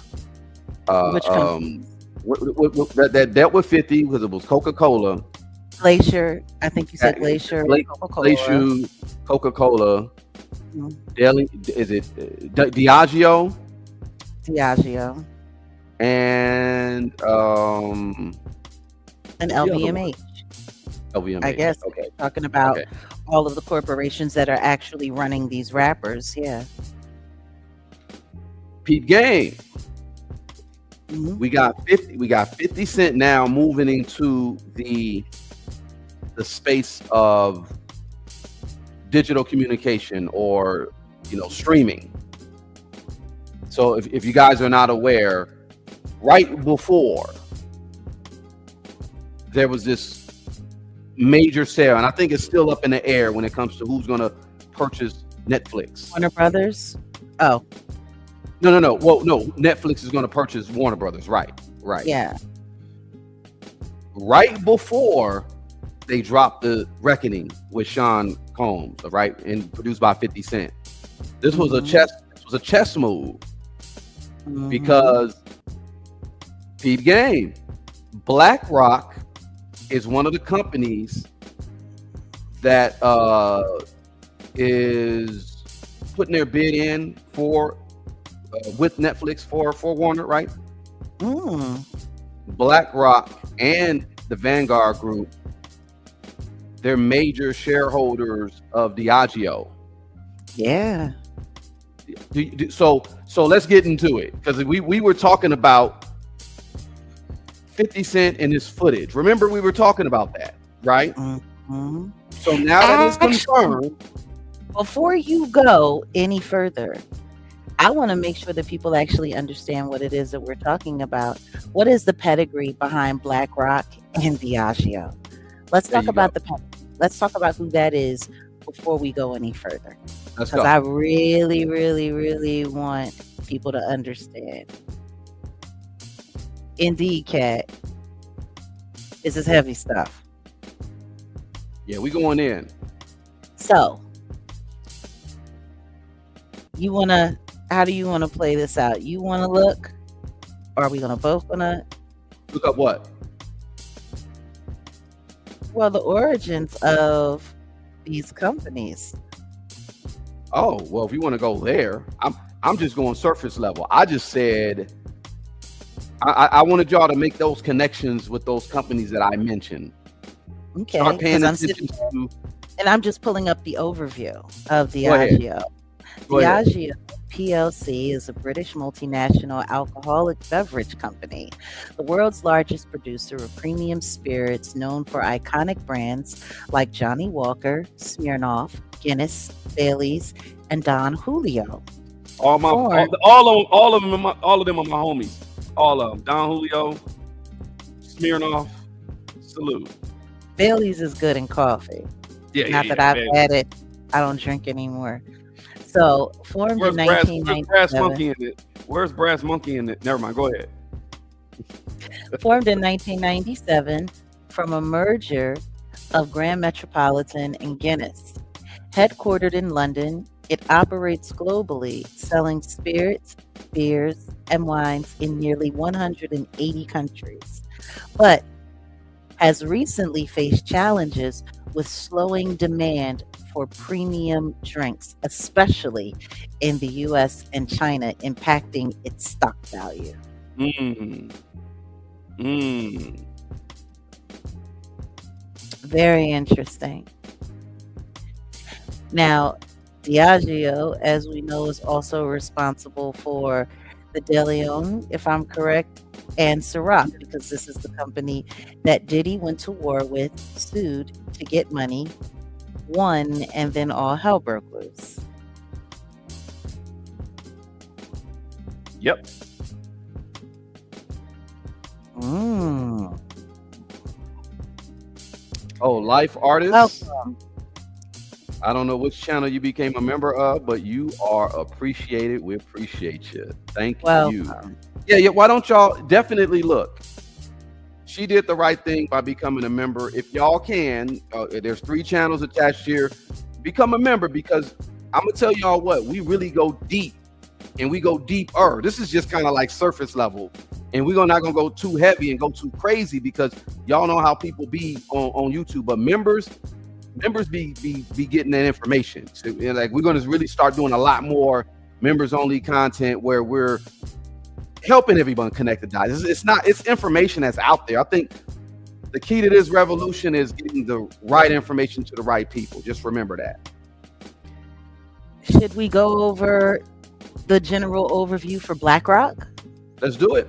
Which company? That dealt with 50 because it was Coca-Cola. Glacier. I think you said Glacier. Glacier, Coca-Cola. Mhm. Deli, is it Diageo? Diageo. And And LVMH. LVMH. I guess. Okay. Talking about Okay. all of the corporations that are actually running these rappers. Yeah. Peep game. Mhm. We got 50 Cent now moving into the space of digital communication or streaming. So if you guys are not aware, right before there was this major sale, and I think it's still up in the air when it comes to who's going to purchase Netflix. Warner Brothers. Oh, No. Well, no, Netflix is going to purchase Warner Brothers. Right. yeah. Right before they dropped the Reckoning with Sean Combs, right, and produced by 50 Cent. This was a chess move because Peep game. BlackRock is one of the companies that is putting their bid in for with Netflix for Warner, right? BlackRock and the Vanguard Group, they're major shareholders of Diageo. Yeah. So let's get into it because we were talking about 50 Cent and his footage. Remember we were talking about that, right? So now that it's confirmed. Before you go any further, I want to make sure that people actually understand what it is that we're talking about. What is the pedigree behind BlackRock and Diageo? Let's talk about let's talk about who that is before we go any further. Let's Because go. I really, really, really want people to understand. Indeed, Cat. This is heavy stuff. Yeah, we going in. So, how do you want to play this out? You want to look? Or are we going to both going to? Look up what? Well, the origins of these companies. Oh, well, if you want to go there, I'm just going surface level. I just said I wanted y'all to make those connections with those companies that I mentioned. Okay. Start paying I'm attention to. and I'm just pulling up the overview of Diageo. Diageo PLC is a British multinational alcoholic beverage company, the world's largest producer of premium spirits, known for iconic brands like Johnny Walker, Smirnoff, Guinness, Baileys, and Don Julio. All of them are my homies. All of them. Don Julio, Smirnoff. Salute. Bailey's is good in coffee. Yeah, Not that I've had it. I don't drink anymore. So formed Where's in Brass 1997. Monkey in it? Where's Brass Monkey in it? Never mind. Go ahead. Formed in 1997 from a merger of Grand Metropolitan and Guinness. Headquartered in London, it operates globally, selling spirits, beers, and wines in nearly 180 countries, but has recently faced challenges with slowing demand for premium drinks, especially in the US and China, impacting its stock value. Very interesting. Now, Diageo, as we know, is also responsible for the De Leon, if I'm correct, and Ciroc, because this is the company that Diddy went to war with, sued to get money, won, and then all hell broke loose. Yep. Oh, Life Artists. Welcome. I don't know which channel you became a member of, but you are appreciated. We appreciate you. Thank you. Welcome. Yeah. Why don't y'all definitely look? She did the right thing by becoming a member. If y'all can, there's 3 channels attached here. Become a member, because I'm gonna tell y'all what, we really go deep, and we go deeper. This is just kind of like surface level, and we're not gonna go too heavy and go too crazy, because y'all know how people be on YouTube. But members be getting that information. So, like, we're gonna really start doing a lot more members only content where we're helping everyone connect the dots. It's information that's out there. I think the key to this revolution is getting the right information to the right people. Just remember that. Should we go over the general overview for BlackRock? Let's do it.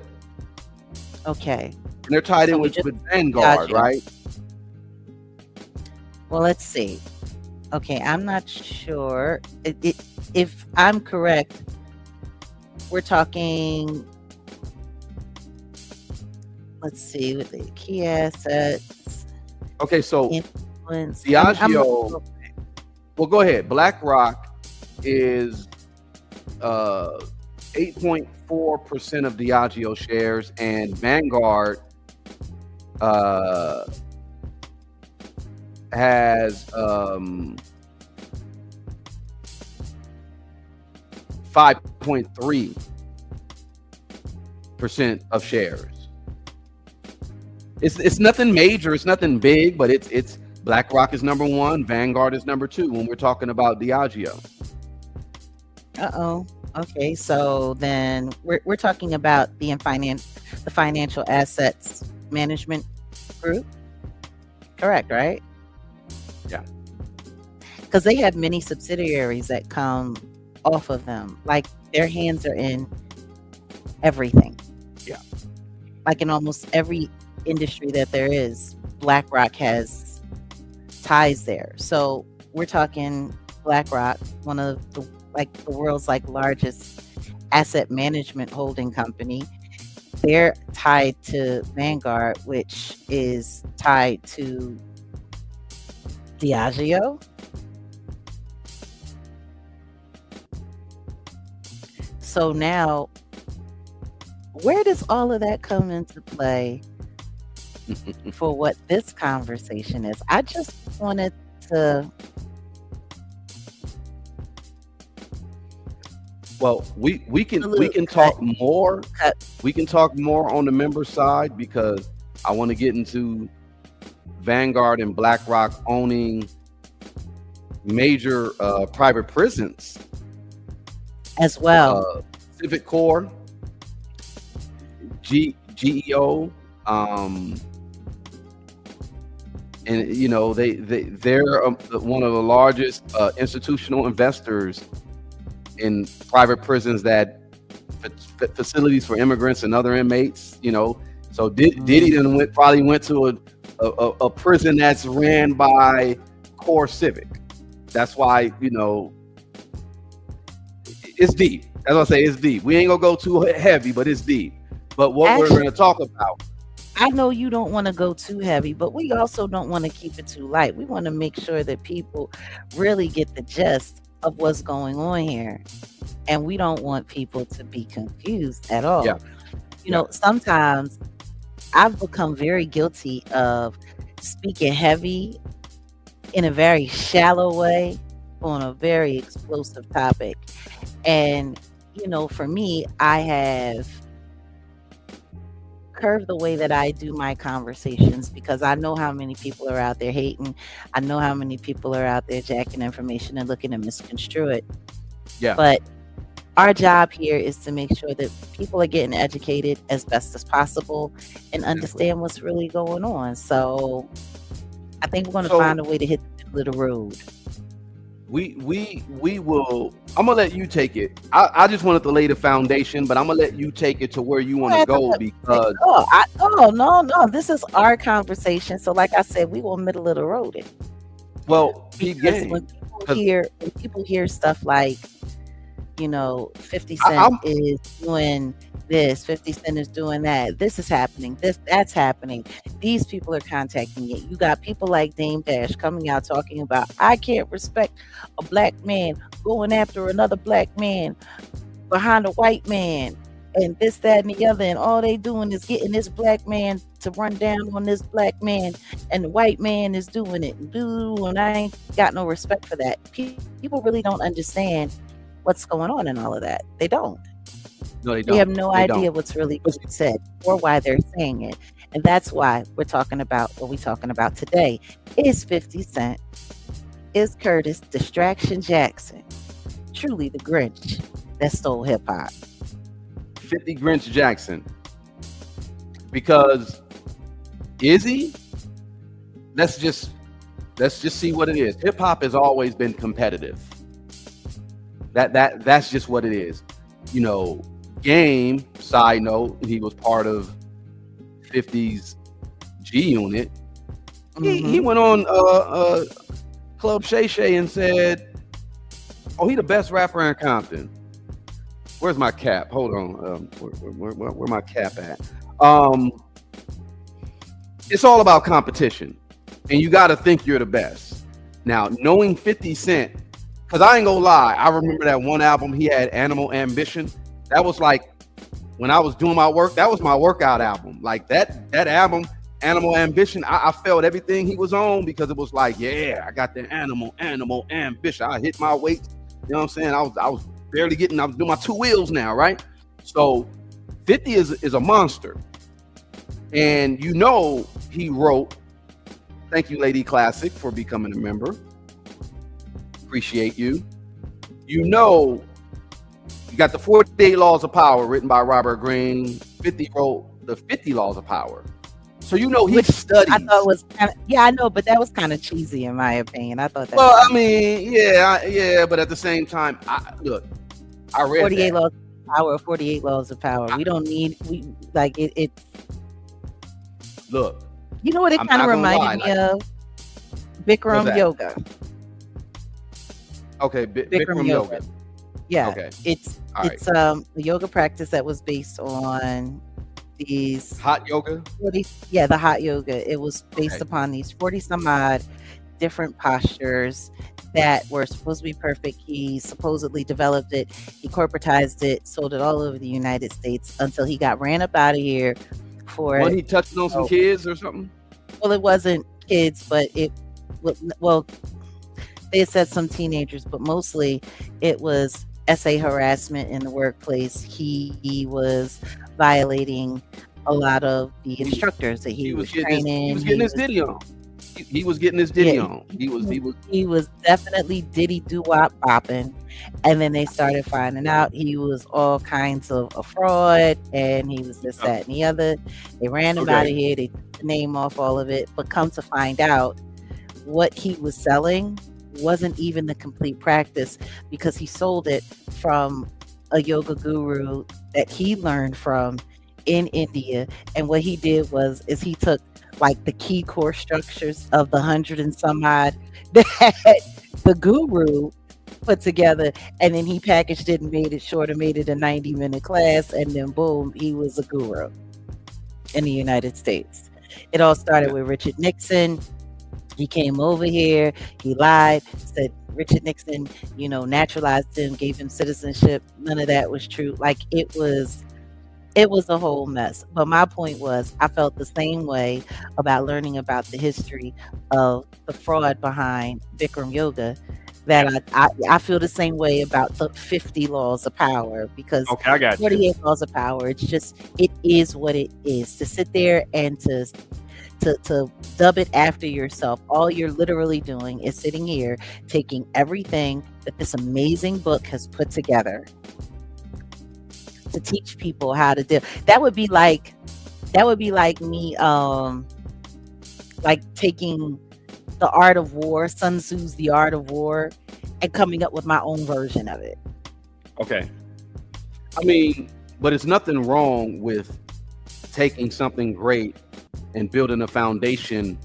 Okay. And they're tied in with Vanguard, Gotcha. right? Well, let's see. Okay, I'm not sure. If I'm correct, we're talking, let's see, with the key assets. Okay, so Influence. Diageo. Well, go ahead. BlackRock is 8.4% of Diageo shares, and Vanguard has 5.3% of shares. It's nothing major, it's nothing big, but it's BlackRock is number 1, Vanguard is number 2 when we're talking about Diageo. Okay, so then we're talking about the financial assets management group, correct? Right? Yeah. Because they have many subsidiaries that come off of them. Like, their hands are in everything. Yeah. Like, in almost every industry that there is, BlackRock has ties there. So we're talking BlackRock, one of the world's largest asset management holding company. They're tied to Vanguard, which is tied to Diageo. So now, where does all of that come into play for what this conversation is? I just wanted to. Well, we can talk more. We can talk more on the member side, because I want to get into Vanguard and BlackRock owning major private prisons as well. Civic Core, GEO, and they're one of the largest institutional investors in private prisons, that facilities for immigrants and other inmates. So Diddy probably went to a prison that's ran by Core Civic. That's why it's deep. As I say, it's deep. We ain't gonna go too heavy, but it's deep. But what we're going to talk about. I know you don't want to go too heavy, but we also don't want to keep it too light. We want to make sure that people really get the gist of what's going on here. And we don't want people to be confused at all. Yeah. Sometimes I've become very guilty of speaking heavy in a very shallow way on a very explosive topic. And, for me, I have curved the way that I do my conversations because I know how many people are out there hating. I know how many people are out there jacking information and looking to misconstrue it. Yeah. But our job here is to make sure that people are getting educated as best as possible and understand what's really going on. So I think we're going to find a way to hit the middle of the road. We will. I'm gonna let you take it. I just wanted to lay the foundation, but I'm gonna let you take it to where you want to go because. No. This is our conversation. So, like I said, we will middle of the road it. Well, because when people hear stuff like, 50 Cent is doing this, 50 Cent is doing that, this is happening, that's happening, these people are contacting you. You got people like Dame Dash coming out talking about, I can't respect a black man going after another black man behind a white man and this, that, and the other, and all they doing is getting this black man to run down on this black man, and the white man is doing it. And I ain't got no respect for that. People really don't understand what's going on in all of that. They don't. No, they don't. They have no idea what's really being said or why they're saying it. And that's why we're talking about what we're talking about today. Is 50 Cent, is Curtis Distraction Jackson truly the Grinch that stole hip hop? 50 Grinch Jackson. Because is he? Let's just see what it is. Hip hop has always been competitive. That's just what it is. Game, side note, he was part of 50's G Unit. He went on Club Shay Shay and said, "Oh, he the best rapper in Compton." Where's my cap? Hold on. Where my cap at? It's all about competition, and you got to think you're the best. Now, knowing 50 Cent, because I ain't gonna lie, I remember that one album he had, Animal Ambition. That was like when I was doing my work. That was my workout album. Like that album, Animal Ambition. I felt everything he was on because it was like, yeah, I got the animal ambition. I hit my weight. You know what I'm saying? I was barely getting. I was doing my two wheels now, right? So 50 is a monster, and he wrote. Thank you, Lady Classic, for becoming a member. Appreciate you. You got the 48 Laws of Power written by Robert Greene. 50 wrote the 50 Laws of Power. So he studied. I thought was I know, but that was kind of cheesy in my opinion. I thought that. Well, I mean, yeah, but at the same time, I read 48 Laws of Power. 48 Laws of Power. We don't need it's. Look, you know what it kind of reminded me of? Bikram yoga. Okay, Bikram yoga. Yeah, okay. It's a yoga practice that was based on these hot yoga. The hot yoga. It was based upon these 40 some odd different postures that were supposed to be perfect. He supposedly developed it, he corporatized it, sold it all over the United States until he got ran up out of here for when he touched on some kids or something. Well, it wasn't kids, but they said some teenagers, but mostly it was SA harassment in the workplace. He was violating a lot of the instructors that he was training. He was getting his Diddy on. He was getting his Diddy on. He was definitely Diddy doo-wop bopping. And then they started finding out he was all kinds of a fraud, and he was this, that, and the other. They ran him out of here. They took the name off all of it. But come to find out, what he was selling wasn't even the complete practice, because he sold it from a yoga guru that he learned from in India. And what he did is he took like the key core structures of the 100 and some odd that the guru put together, and then he packaged it and made it shorter, made it a 90-minute class, and then boom, he was a guru. in the United States. It all started with Richard Nixon. He came over here, he lied, said Richard Nixon, naturalized him, gave him citizenship. None of that was true. Like it was a whole mess. But my point was, I felt the same way about learning about the history of the fraud behind Bikram yoga. That I feel the same way about the 50 laws of power, because Okay, I got you. 48 laws of power, it is what it is. To sit there and to dub it after yourself, all you're literally doing is sitting here taking everything that this amazing book has put together to teach people how to deal. That would be like me like taking the art of war, Sun Tzu's The Art of War, and coming up with my own version of it. Okay. I mean, but it's nothing wrong with taking something great and building a foundation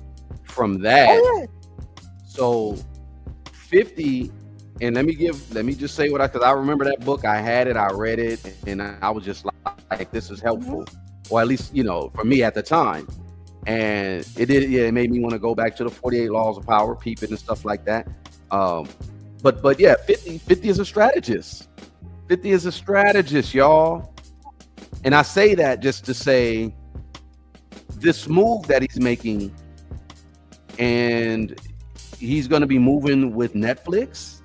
from that. Oh, yeah. So 50, and let me just say because I remember that book. I had it, I read it, and I was just like, this is helpful. Or at least, for me at the time. And it made me want to go back to the 48 laws of power, peep it and stuff like that. But yeah, 50 is a strategist. 50 is a strategist, y'all. And I say that just to say this move that he's making, and he's going to be moving with Netflix.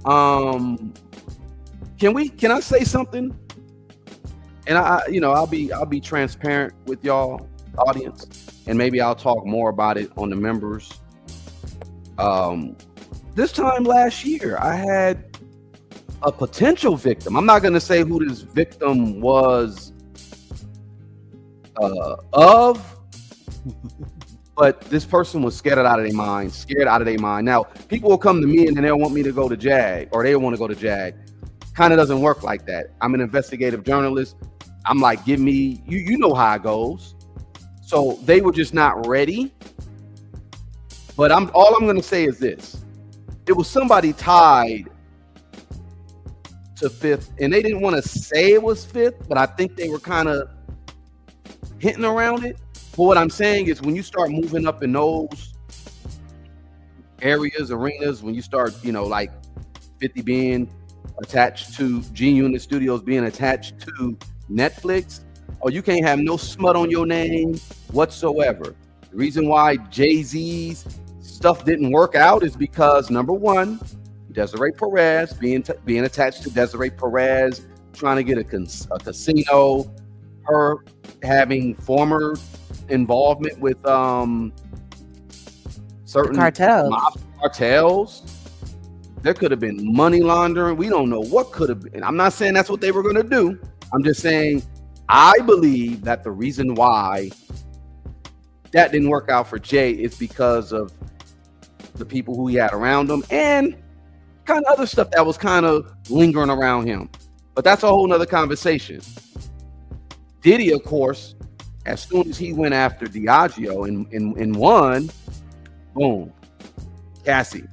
Can I say something? And I'll be transparent with y'all audience, and maybe I'll talk more about it on the members. This time last year, I had a potential victim. I'm not going to say who this victim was of, but this person was scared out of their mind. Now, people will come to me and then they'll want me to go to JAG, or they want to go to JAG. Kind of doesn't work like that. I'm an investigative journalist. I'm like, give me, you know how it goes. So they were just not ready. But all I'm going to say is this. It was somebody tied to Fifth, and they didn't want to say it was Fifth, but I think they were kind of hinting around it. But what I'm saying is, when you start moving up in those arenas, when you start, like 50 being attached to G-Unit Studios, being attached to Netflix, or you can't have no smut on your name whatsoever. The reason why Jay-Z's stuff didn't work out is because, number one, Desiree Perez, being attached to Desiree Perez, trying to get a casino, her having former involvement with certain cartels. There could have been money laundering. We don't know what could have been. I'm not saying that's what they were going to do. I'm just saying I believe that the reason why that didn't work out for Jay is because of the people who he had around him and kind of other stuff that was kind of lingering around him. But that's a whole nother conversation. Diddy, of course, as soon as he went after Diageo and won, boom, Cassie.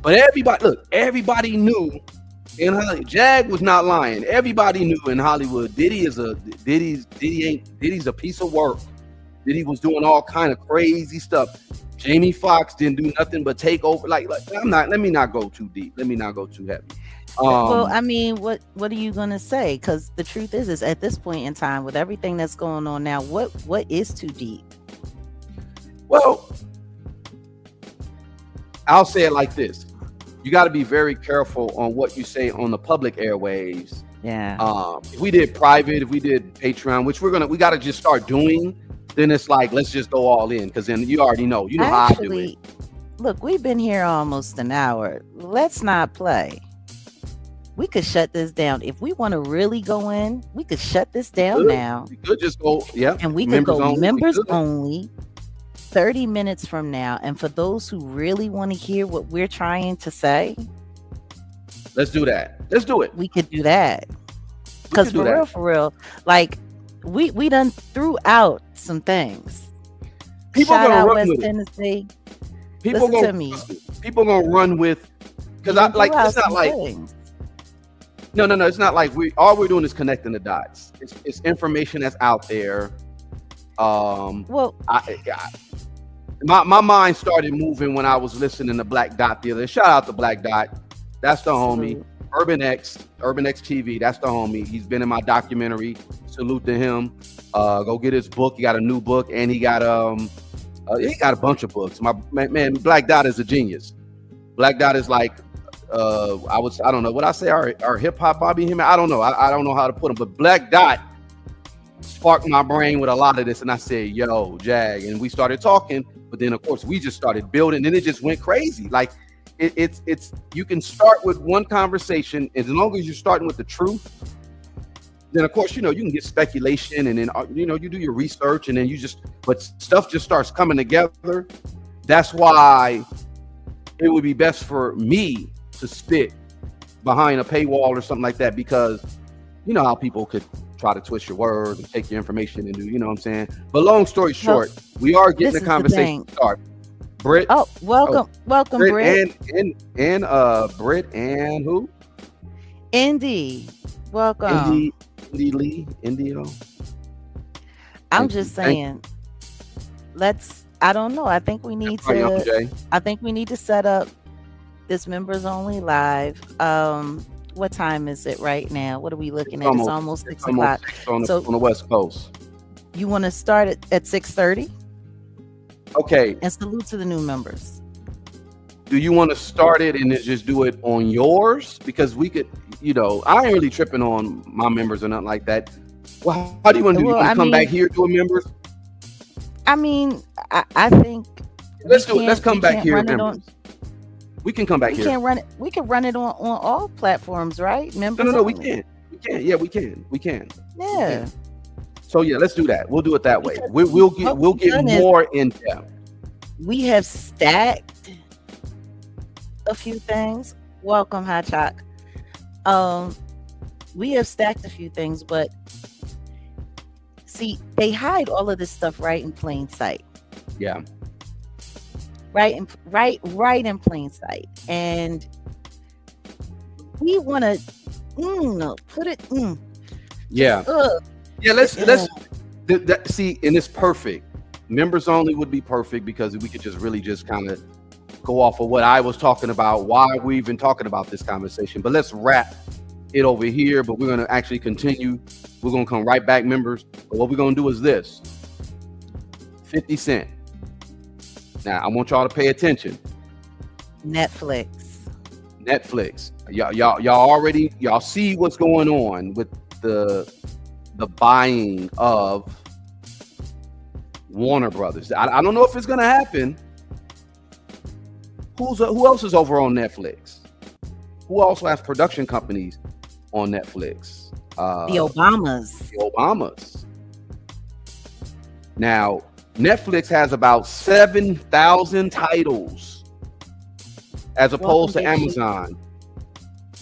But everybody knew in Hollywood. Jag was not lying. Everybody knew in Hollywood Diddy's a piece of work. Diddy was doing all kind of crazy stuff. Jamie Foxx didn't do nothing but take over. Let me not go too deep. Let me not go too heavy. Well, I mean, what are you gonna say? Because the truth is at this point in time, with everything that's going on now, what is too deep? Well, I'll say it like this: you got to be very careful on what you say on the public airwaves. Yeah. If we did private, if we did Patreon, which we got to just start doing, then it's like, let's just go all in, because then you already know. How I do it. Look, we've been here almost an hour. Let's not play. We could shut this down. If we want to really go in, we could shut this down now. We could just go, yeah. And we could go members only 30 minutes from now. And for those who really want to hear what we're trying to say, let's do that. Let's do it. We could do that. Because for real, like we done threw out some things. People Shout gonna out run West with Tennessee. People Listen to me. People gonna run with, because I like, it's not like things. No. It's not like we're doing is connecting the dots. It's information that's out there. Well, My mind started moving when I was listening to Black Dot the other day. Shout out to Black Dot. That's the homie. salute. Urban X TV. That's the homie. He's been in my documentary. Salute to him. Go get his book. He got a new book, and he got a bunch of books. My man, Black Dot is a genius. Black Dot is like I don't know what I say. Our hip hop Bobby Him. I don't know. I don't know how to put him, but Black Dot sparked my brain with a lot of this, and I said, "Yo, Jag," and we started talking. But then, of course, we just started building, and it just went crazy. Like it's you can start with one conversation, as long as you're starting with the truth. Then, of course, you can get speculation, and then you do your research, and then but stuff just starts coming together. That's why it would be best for me to spit behind a paywall or something like that, because you know how people could try to twist your words and take your information and do, you know what I'm saying? But long story short, we are getting the conversation started. Britt. Oh, welcome, Britt. And Britt and who? Indy. Welcome. Indy Lee. Indio. I'm just saying, I don't know. I think we need to set up this members only live. What time is it right now? What are we looking at? It's almost 6 o'clock. On the West Coast. You want to start at 6:30? Okay. And salute to the new members. Do you want to start it and then just do it on yours? Because we could, I ain't really tripping on my members or nothing like that. Well, how do you want to do it? You want to come back here doing members? I mean, I think let's do it. Let's come back here, members. We can come back here. We can run it on all platforms, right? Members. No, we can. We can. Yeah, we can. Yeah. So yeah, let's do that. We'll do it that way. We'll get more in depth. We have stacked a few things. Welcome, Hot Chalk. We have stacked a few things, but see, they hide all of this stuff right in plain sight. Yeah. Right in plain sight, and we want to put it. Yeah. Let's see, and it's perfect. Members only would be perfect because we could just kind of go off of what I was talking about, why we're even talking about this conversation. But let's wrap it over here. But we're going to actually continue. We're going to come right back, members. But what we're going to do is this: 50 Cent. Now, I want y'all to pay attention. Netflix. Y'all see what's going on with the buying of Warner Brothers. I don't know if it's gonna happen. Who else is over on Netflix? Who also has production companies on Netflix? The Obamas. Now, Netflix has about 7,000 titles as opposed to Amazon.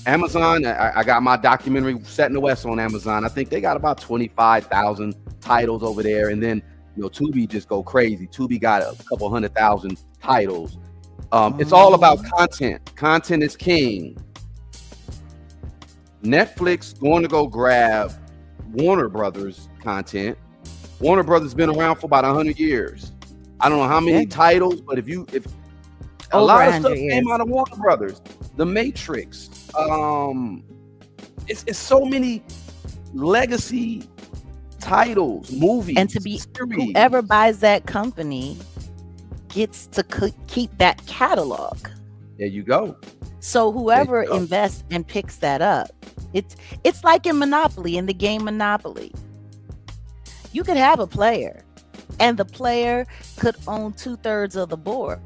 I got my documentary Cent the West on Amazon. I think they got about 25,000 titles over there. And then, Tubi just go crazy. Tubi got a couple 100,000 titles. It's all about content. Content is king. Netflix going to go grab Warner Brothers content. Warner Brothers been around for about 100 years. I don't know how many titles, but if a lot of stuff came out of Warner Brothers, The Matrix, it's so many legacy titles, movies, and to be series. Whoever buys that company gets to keep that catalog. There you go. So whoever invests and picks that up, it's like in Monopoly, in the game Monopoly. You could have a player, and the player could own 2/3 of the board.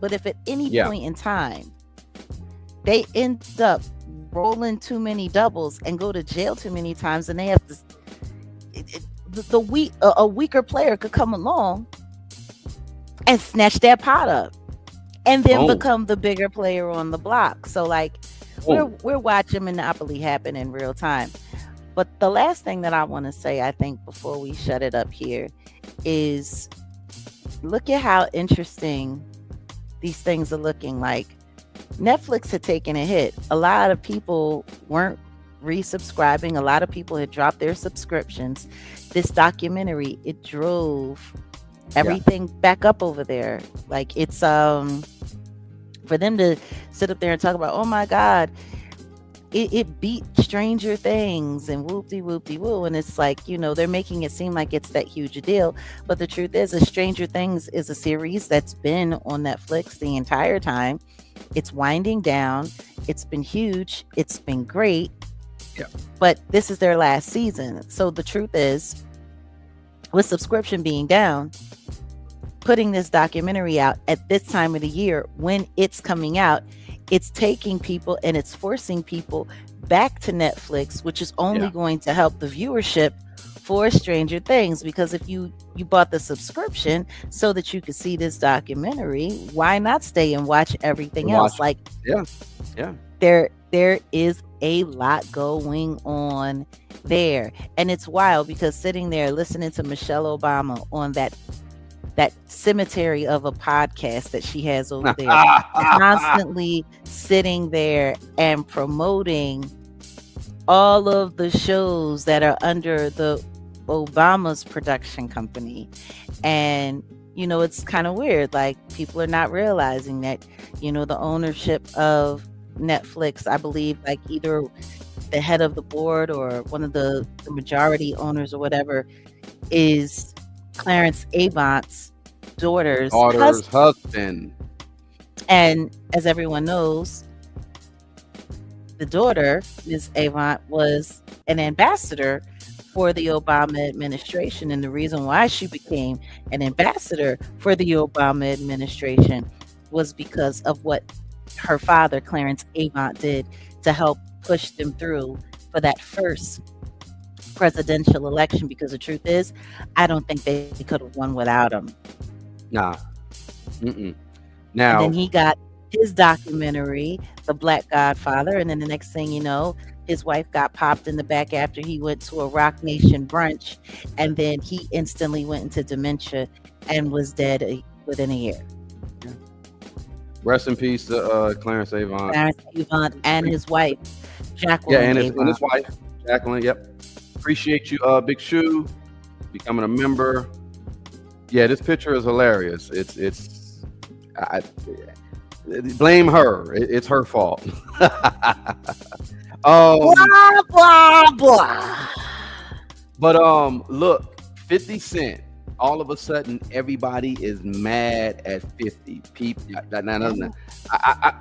But if at any point in time they end up rolling too many doubles and go to jail too many times, and they have to, a weaker player could come along and snatch that pot up, and then become the bigger player on the block. So we're watching Monopoly happen in real time. But the last thing that I want to say, I think, before we shut it up here, is look at how interesting these things are looking. Like, Netflix had taken a hit. A lot of people weren't resubscribing. A lot of people had dropped their subscriptions. This documentary, it drove everything back up over there. Like, it's for them to sit up there and talk about, oh my God, it beat Stranger Things and whoop-de-whoop-de-woo. And it's like, they're making it seem like it's that huge a deal. But the truth is, Stranger Things is a series that's been on Netflix the entire time. It's winding down. It's been huge. It's been great. Yeah. But this is their last season. So the truth is, with subscription being down, putting this documentary out at this time of the year when it's coming out, it's taking people and it's forcing people back to Netflix, which is only going to help the viewership for Stranger Things. Because if you bought the subscription so that you could see this documentary, why not stay and watch everything else? Like, there is a lot going on there. And it's wild because sitting there listening to Michelle Obama on that cemetery of a podcast that she has over there, constantly sitting there and promoting all of the shows that are under the Obama's production company. And it's kind of weird, like, people are not realizing that the ownership of Netflix, I believe, like, either the head of the board or one of the majority owners or whatever, is Clarence Avant's daughter's husband. And as everyone knows, the daughter, Ms. Avant, was an ambassador for the Obama administration. And the reason why she became an ambassador for the Obama administration was because of what her father, Clarence Avant, did to help push them through for that first presidential election. Because the truth is, I don't think they could have won without him. Nah. Now, and then he got his documentary, The Black Godfather, and then the next thing you know, his wife got popped in the back after he went to a Rock Nation brunch, and then he instantly went into dementia and was dead within a year. Rest in peace to Clarence Avant. Clarence Avant and his wife, Jacqueline. Yeah, and his wife, Jacqueline. Yep. Appreciate you, Big Shoe, becoming a member. Yeah, this picture is hilarious. I blame her. It's her fault. Blah blah blah. But look, 50 Cent. All of a sudden, everybody is mad at 50. I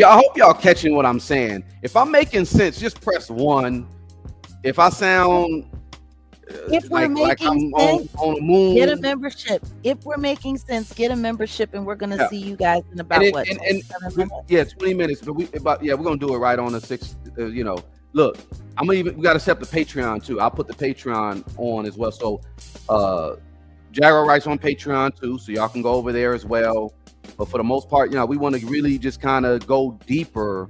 hope y'all catching what I'm saying. If I'm making sense, just press 1. If I sound if we're making sense, on the moon, get a membership. If we're making sense, get a membership, and we're gonna see you guys in about 20 minutes. But we're gonna do it right on the 6th. Look, we gotta set up the Patreon too. I'll put the Patreon on as well. So Jaguar Rights on Patreon too, so y'all can go over there as well. But for the most part, we want to really just kind of go deeper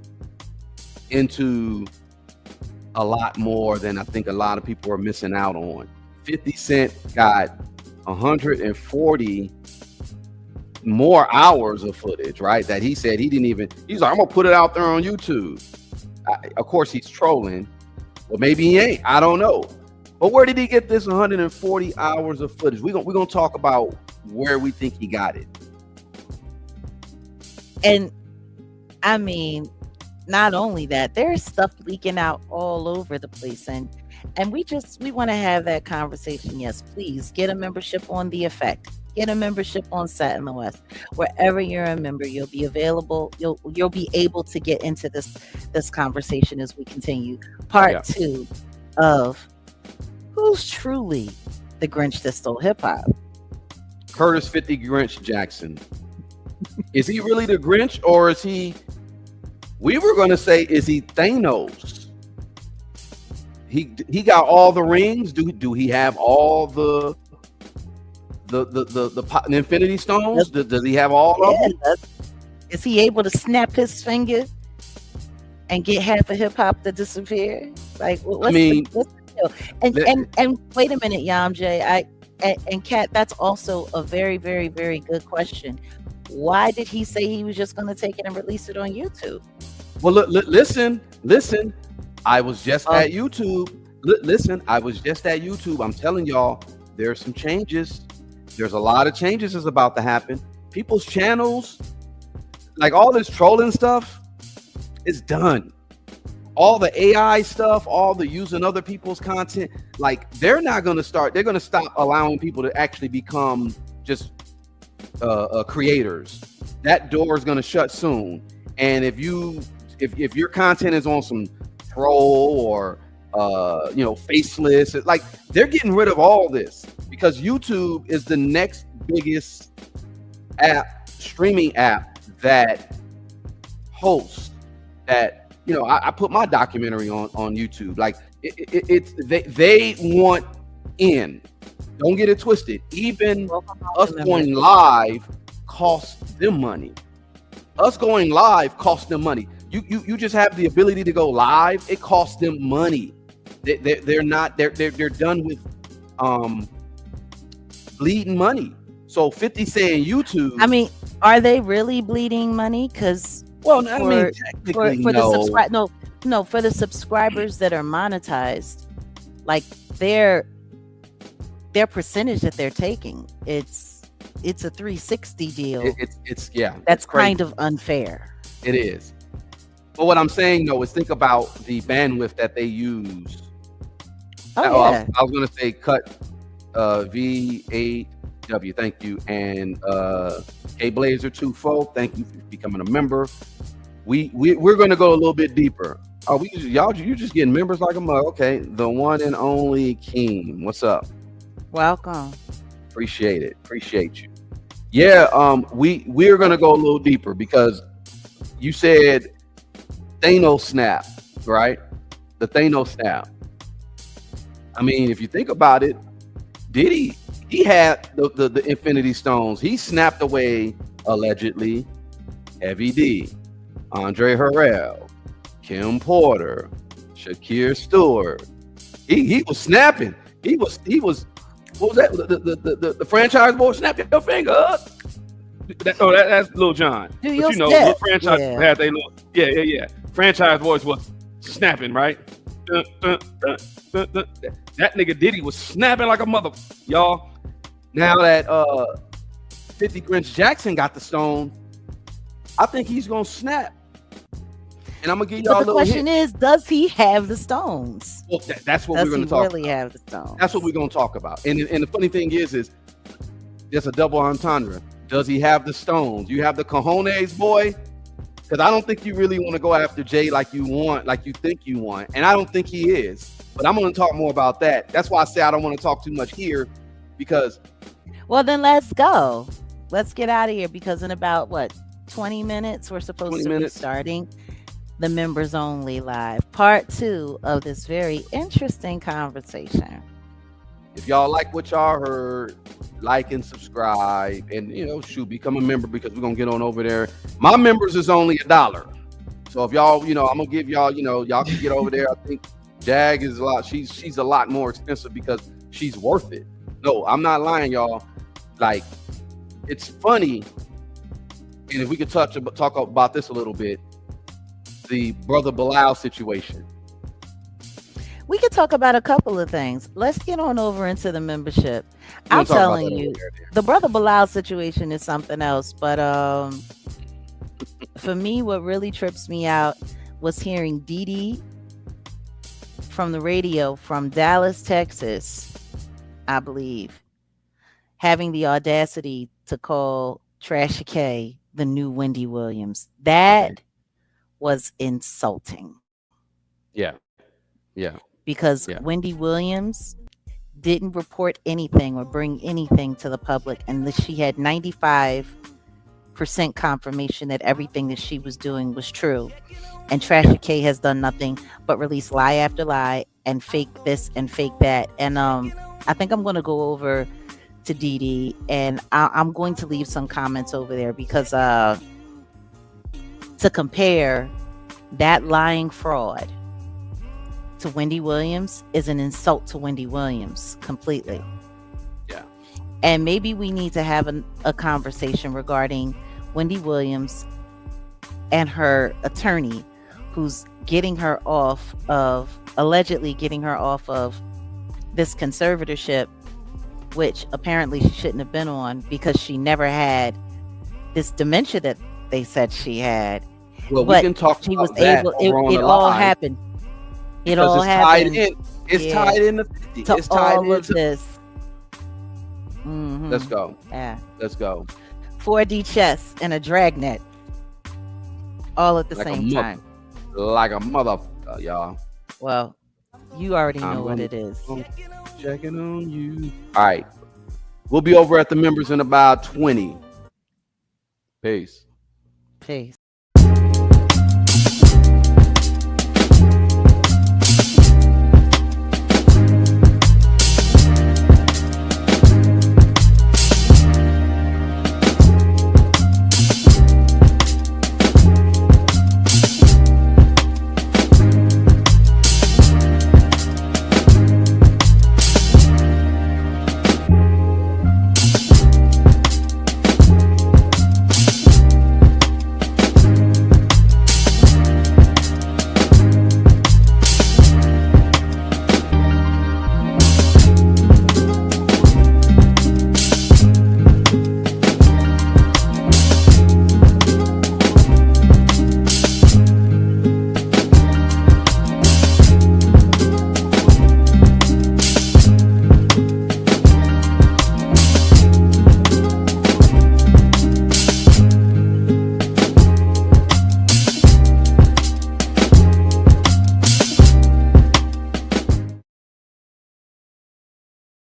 into a lot more than I think a lot of people are missing out on. 50 Cent got 140 more hours of footage, right? That he said he's like, I'm gonna put it out there on YouTube. Of course he's trolling, but maybe he ain't. I don't know. But where did he get this 140 hours of footage? We're gonna talk about where we think he got it. And I mean, not only that, there's stuff leaking out all over the place, and we want to have that conversation. Yes, please get a membership on The Effect. Get a membership on Cent in the West. Wherever you're a member, you'll be available. You'll be able to get into this conversation as we continue. Part 2 of who's truly the Grinch that stole hip hop. Curtis 50 Grinch Jackson. Is he really the Grinch, or is he? We were going to say, is he Thanos? He got all the rings. Do he have all the Infinity Stones? Does he have all of them? Is he able to snap his finger and get half of hip hop to disappear? Like, what's the deal? And wait a minute, Yam J. And Kat, that's also a very, very, very good question. Why did he say he was just going to take it and release it on YouTube? Well, listen. I was just at YouTube. Listen, I was just at YouTube. I'm telling y'all, there's some changes. There's a lot of changes is about to happen. People's channels, like all this trolling stuff, is done. All the AI stuff, all the using other people's content, like they're going to stop allowing people to actually become just creators. That door is going to shut soon. And if your content is on some troll or faceless, like they're getting rid of all this because YouTube is the next biggest streaming app that hosts that. I put my documentary on YouTube. Like they want in. Don't get it twisted. Even us going live costs them money. Us going live costs them money. You just have the ability to go live. It costs them money. They're done with bleeding money. So 50 saying YouTube. I mean, are they really bleeding money? Because technically, for the subscribers that are monetized, like their percentage that they're taking, it's a 360 deal. That's kind of unfair. It is. But what I'm saying though is think about the bandwidth that they use. I was gonna say cut V8W, thank you, and K Blazer 24, thank you for becoming a member. We're gonna go a little bit deeper. Oh, you just getting members like a mug. Okay, the one and only Keem, what's up? Welcome. Appreciate it. Appreciate you. Yeah, we're gonna go a little deeper because you said Thanos snap, right? The Thanos snap. I mean, if you think about it, Diddy, he had the Infinity Stones. He snapped away, allegedly, Heavy D, Andre Harrell, Kim Porter, Shakir Stewart. He was snapping. He was. What was that? The franchise boy, snap your fingers. That's Lil Jon. But little franchise had they little. Yeah. Franchise voice was snapping, right? That nigga Diddy was snapping like a mother, y'all. Now that 50 Grinch Jackson got the stone, I think he's gonna snap. And I'm gonna give y'all a little hint. The question is, does he have the stones? Well, that's what we're gonna talk about. Does he really have the stones? That's what we're gonna talk about. And the funny thing is there's a double entendre. Does he have the stones? You have the cojones, boy? Because I don't think you really want to go after Jay like you think you want. And I don't think he is. But I'm going to talk more about that. That's why I say I don't want to talk too much here because. Well, then let's go. Let's get out of here because in about 20 minutes, we're supposed to be starting the members only live part 2 of this very interesting conversation. If y'all like what y'all heard, like and subscribe and become a member because we're gonna get on over there. My members is only $1. So if y'all, I'm gonna give y'all, y'all can get over there. I think Jag is a lot, she's a lot more expensive because she's worth it. No, I'm not lying, y'all. Like, it's funny, and if we could talk about this a little bit, the Brother Bilal situation. We could talk about a couple of things. Let's get on over into the membership. I'm telling you, the Brother Bilal situation is something else. But for me, what really trips me out was hearing Diddy from the radio from Dallas, Texas, I believe, having the audacity to call Trashy K the new Wendy Williams. That was insulting. Yeah. Because Wendy Williams didn't report anything or bring anything to the public, and that she had 95% confirmation that everything that she was doing was true. And Trashy K has done nothing but release lie after lie and fake this and fake that. And I think I'm going to go over to Didi, and I'm going to leave some comments over there because to compare that lying fraud to Wendy Williams is an insult to Wendy Williams completely. Yeah. And maybe we need to have a conversation regarding Wendy Williams and her attorney, who's allegedly getting her off of this conservatorship, which apparently she shouldn't have been on because she never had this dementia that they said she had. Well, we But can talk she about was that able. over on It the all line happened. It because all it's tied happened in. It's Yeah. tied in to 50. to It's tied all of into. this. Mhm. Let's go. Yeah. Let's go. 4D chess and a dragnet, all at the Like a same mother, time. like a motherfucker, y'all. Well, you already I'm know what gonna- it is. Checking on you. All right. We'll be over at the members in about 20. Peace. Peace.